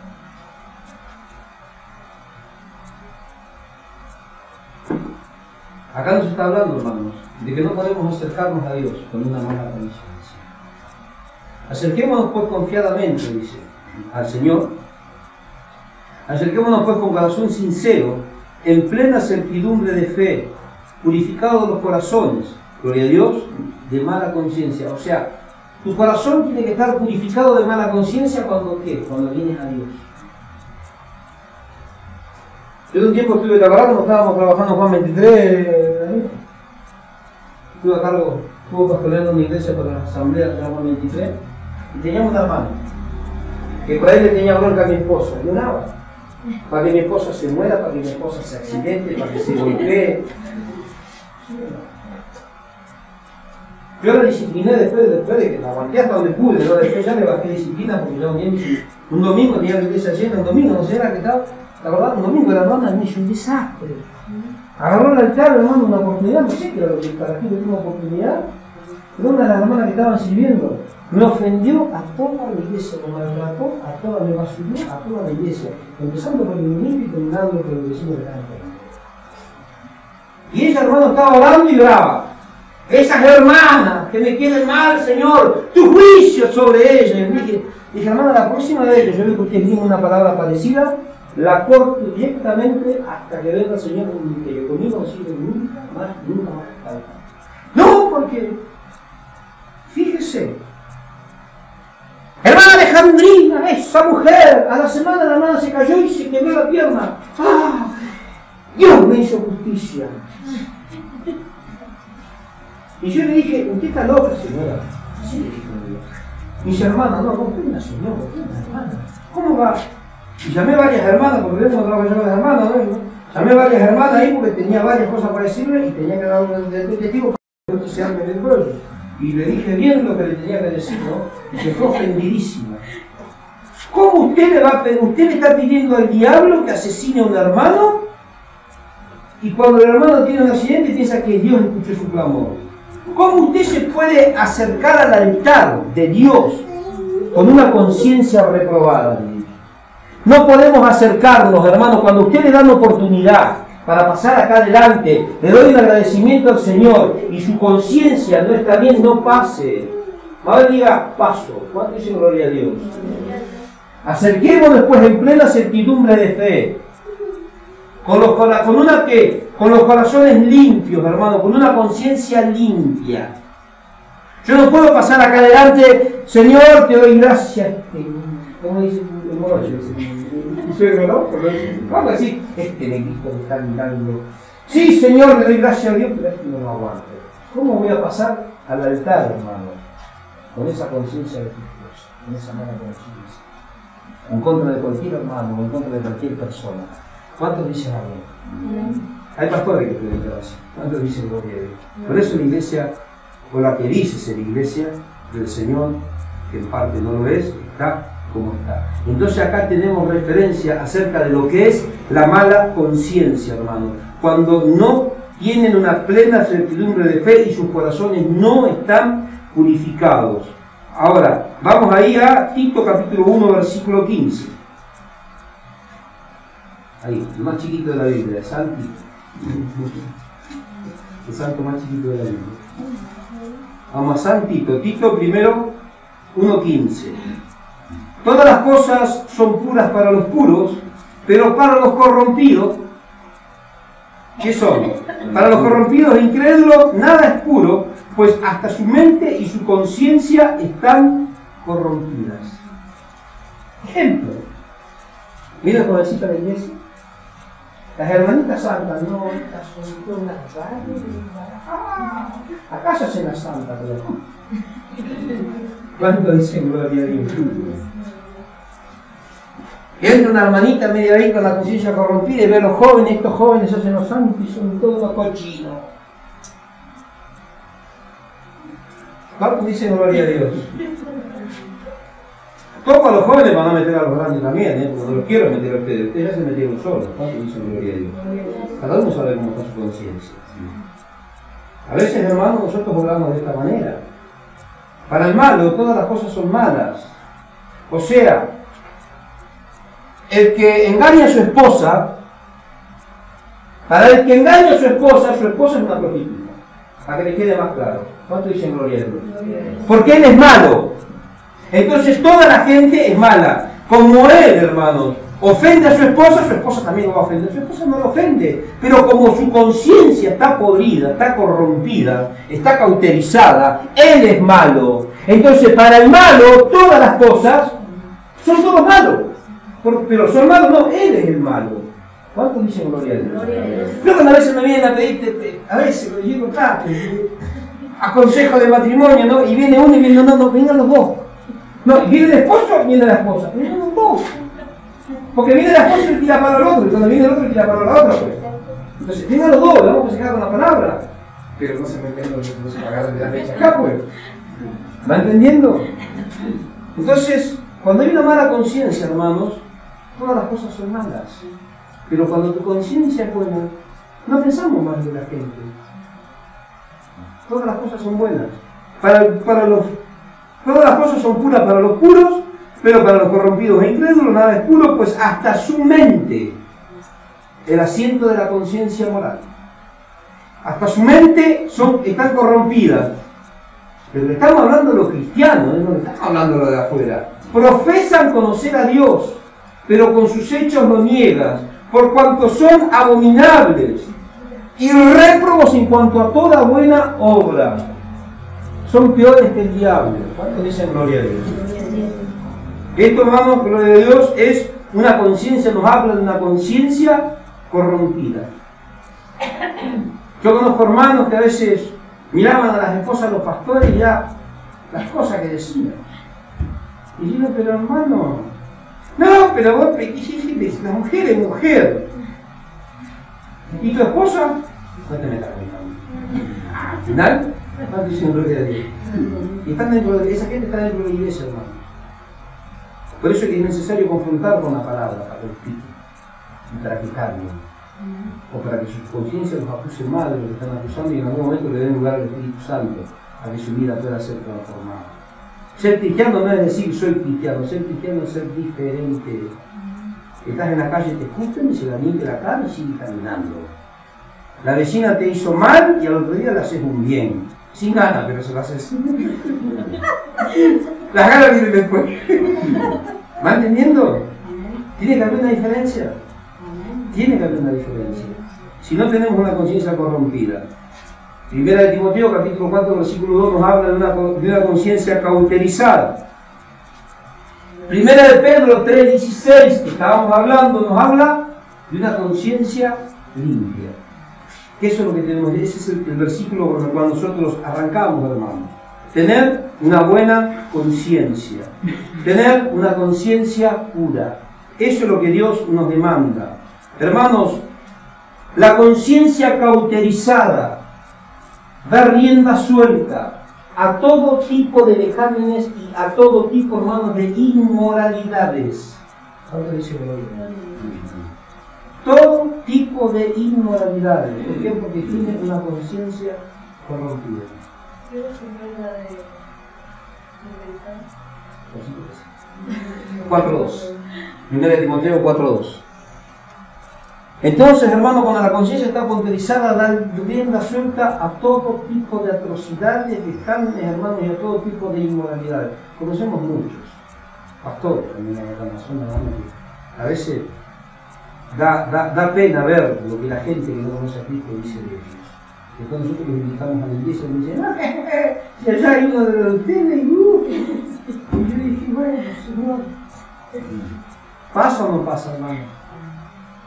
Speaker 1: Acá nos está hablando, hermanos, de que no podemos acercarnos a Dios con una mala conciencia. Acerquémonos pues confiadamente, dice, al Señor. Acerquémonos pues con corazón sincero, en plena certidumbre de fe, purificados los corazones, gloria a Dios, de mala conciencia. O sea, tu corazón tiene que estar purificado de mala conciencia cuando ¿qué? Cuando vienes a Dios. Yo un tiempo estuve trabajando, estábamos trabajando en Juan 23, estuve a cargo, estuve pastoreando una iglesia para la asamblea de Juan 23, y teníamos una hermana, que por ahí le tenía bronca a mi esposa, y oraba, para que mi esposa se muera, para que mi esposa se accidente, para que se golpee. Yo la discipliné después de que la aguanté hasta donde pude, ¿no? Después ya le bajé disciplina porque ya un domingo tenía la iglesia llena, un domingo, no sé, era que estaba. La verdad, un domingo la hermana me hizo un desastre. Agarró el altar, hermano, una oportunidad, no sé qué era lo que para qué le dio una oportunidad. Pero una de las hermanas que estaban sirviendo me ofendió a toda la iglesia, me maltrató a toda, me basurió a toda la iglesia, empezando por el municipio y terminando por el vecino de Canto. Y ella, hermano, estaba orando y oraba. Esas hermanas que me quieren mal, Señor, tu juicio sobre ellas. Y dije, hermana, la próxima vez que yo veo que usted diga una palabra parecida, la corto directamente hasta que venga el Señor que conmigo no sirve nunca más. No, porque, fíjese, hermana Alejandrina, esa mujer, a la semana la hermana se cayó y se quebró la pierna. ¡Ah! Dios me hizo justicia. Y yo le dije, usted está loca, señora. Sí, le dije a Dios. Mis hermanas, no, usted es una señora, usted es una hermana. ¿Cómo va? Y llamé a varias hermanas, porque yo no trabajaba con las hermanas, ¿no? Llamé a varias hermanas ahí porque tenía varias cosas para decirle y tenía que dar un testigo para que se arme el rollo. Y le dije bien lo que le tenía que decir, ¿no? Y se fue ofendidísima. ¿Cómo usted le está pidiendo al diablo que asesine a un hermano? Y cuando el hermano tiene un accidente piensa que Dios escuchó su clamor. ¿Cómo usted se puede acercar al altar de Dios con una conciencia reprobada? No podemos acercarnos, hermano, cuando usted le da una oportunidad para pasar acá adelante, le doy un agradecimiento al Señor y su conciencia no está bien, no pase. Ahora diga, paso. ¿Cuánto dice gloria a Dios? Acerquémonos después en plena certidumbre de fe. Con los corazones limpios, hermano, con una conciencia limpia. Yo no puedo pasar acá adelante, Señor, te doy gracias. ¿Cómo dice el morocho? Vamos a decir, este negrito me está mirando. Sí, Señor, le doy gracias a Dios, pero este no lo aguanto. ¿Cómo voy a pasar al altar, hermano? Con esa conciencia de Cristo, con esa mala conciencia. En contra de cualquier hermano, en contra de cualquier persona. ¿Cuántos dicen amén? Hay pastores que predican así. ¿Cuántos dicen gloria a Dios? Por eso la iglesia, o la que dice ser iglesia del Señor, que en parte no lo es, está como está. Entonces acá tenemos referencia acerca de lo que es la mala conciencia, hermano. Cuando no tienen una plena certidumbre de fe y sus corazones no están purificados. Ahora, vamos ahí a Tito capítulo 1, versículo 15. Ahí, el más chiquito de la Biblia, San Tito. El santo más chiquito de la Biblia. Vamos a San Tito. Tito primero, 1:15. Todas las cosas son puras para los puros, pero para los corrompidos, ¿qué son? Para los corrompidos e incrédulos nada es puro, pues hasta su mente y su conciencia están corrompidas. Ejemplo. Mira la jovencita de la iglesia. Las hermanitas santas, no, estas son unas raras. Acá se hacen las santas, pero ¿cuánto dicen gloria a Dios? Entra una hermanita medio ahí con la conciencia corrompida y ve a los jóvenes, estos jóvenes hacen los santos y son todos los cochinos. ¿Cuánto dicen gloria a Dios? Toco a los jóvenes van a meter a los grandes también, porque no los quiero meter a ustedes. Ustedes ya se metieron solos. ¿Cuánto dicen gloria a Dios? Cada uno sabe cómo está su conciencia. A veces, hermanos, nosotros obramos de esta manera. Para el malo, todas las cosas son malas. O sea, el que engaña a su esposa, para el que engaña a su esposa es una prostituta. Para que le quede más claro. ¿Cuánto dicen gloria a Dios? Porque él es malo. Entonces toda la gente es mala. Como él, hermanos, ofende a su esposa también lo va a ofender. Su esposa no lo ofende. Pero como su conciencia está podrida, está corrompida, está cauterizada, él es malo. Entonces para el malo todas las cosas son todos malos. Pero son malos, no, él es el malo. ¿Cuántos dicen gloria a Dios? Pero cuando a veces me vienen a pedirte, a veces lo llego acá, a consejo de matrimonio, ¿no? Y viene uno y viene, no, vengan los dos. No, viene el esposo, viene la esposa. Vienen los dos. Porque viene la esposa y le tira palo al otro, y cuando viene el otro le tira palo a la otra, pues. Entonces, vengan los dos, vamos a sacar con la palabra. Pero no se me entiende, no se agarran de la fecha acá, pues. ¿Va entendiendo? Entonces, cuando hay una mala conciencia, hermanos, todas las cosas son malas. Pero cuando tu conciencia es buena, no pensamos mal de la gente. Todas las cosas son buenas. Todas las cosas son puras para los puros, pero para los corrompidos e incrédulos nada es puro, pues hasta su mente, el asiento de la conciencia moral. Hasta su mente están corrompidas. Pero le estamos hablando de los cristianos, no le estamos hablando de lo de afuera. Profesan conocer a Dios, pero con sus hechos lo niegan, por cuanto son abominables y réprobos en cuanto a toda buena obra. Son peores que el diablo. ¿Cuántos dicen gloria a Dios? Esto, hermanos, gloria a Dios, es una conciencia, nos habla de una conciencia corrompida. Yo conozco hermanos que a veces miraban a las esposas de los pastores y ya las cosas que decían. Y yo digo, pero hermano, no, pero vos, la mujer es mujer. ¿Y tu esposa? No te metas con mi familia. Al final, están diciendo gloria a Dios. Y están dentro de esa gente está dentro de la iglesia, hermano. Por eso es necesario confrontar con la palabra para que explique y para que cambien. O para que sus conciencias los acuse mal de lo que están acusando y en algún momento le den lugar al Espíritu Santo a que su vida pueda ser transformada. Ser cristiano no es decir soy cristiano, ser cristiano es ser diferente. Estás en la calle, te escuchan y se la limpia la cara y sigue caminando. La vecina te hizo mal y al otro día le haces un bien. Sin ganas, pero se lo haces. Las ganas vienen después. ¿Va entendiendo? Tiene que haber una diferencia. Tiene que haber una diferencia. Si no tenemos una conciencia corrompida. Primera de Timoteo, capítulo 4, versículo 2, nos habla de una conciencia cauterizada. Primera de Pedro 3:16, que estábamos hablando, nos habla de una conciencia limpia. Que eso es lo que tenemos, ese es el versículo con el cual nosotros arrancamos, hermanos. Tener una buena conciencia. Tener una conciencia pura. Eso es lo que Dios nos demanda. Hermanos, la conciencia cauterizada da rienda suelta a todo tipo de vejámenes y a todo tipo, hermanos, de inmoralidades. Ahora dice todo tipo de inmoralidades. ¿Por qué? Porque tiene una conciencia corrompida.
Speaker 2: ¿Qué es la de
Speaker 1: 4.2. Primera de Timoteo 4.2. Entonces, hermano, cuando la conciencia está cauterizada, da rienda suelta a todo tipo de atrocidades, vejámenes, hermanos, y a todo tipo de inmoralidades. Conocemos muchos pastores también en la Amazonas, que a veces da pena ver lo que la gente que no conoce a Cristo dice de ellos. Después nosotros los invitamos a la iglesia y me dicen, si allá hay uno de ustedes, y yo dije, bueno, Señor, ¿pasa o no pasa, hermano?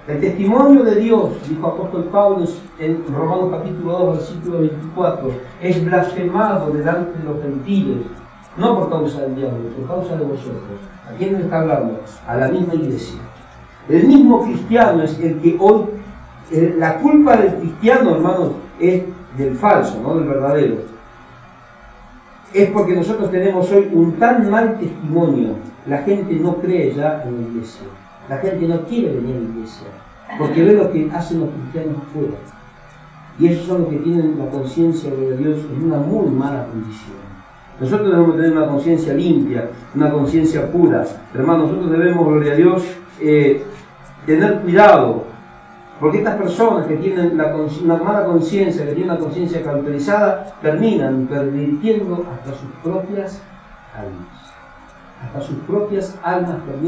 Speaker 1: El testimonio de Dios, dijo apóstol Pablo en Romanos capítulo 2, versículo 24, es blasfemado delante de los gentiles, no por causa del diablo, por causa de vosotros. ¿A quién le está hablando? A la misma iglesia. El mismo cristiano es el que hoy, la culpa del cristiano, hermanos, es del falso, no del verdadero. Es porque nosotros tenemos hoy un tan mal testimonio, la gente no cree ya en la iglesia. La gente no quiere venir a la iglesia, porque ve lo que hacen los cristianos afuera. Y esos son los que tienen la conciencia de Dios en una muy mala condición. Nosotros debemos tener una conciencia limpia, una conciencia pura. Hermanos, nosotros debemos, gloria a Dios, tener cuidado, porque estas personas que tienen una mala conciencia, que tienen una conciencia cauterizada, terminan pervirtiendo hasta sus propias almas. Hasta sus propias almas terminan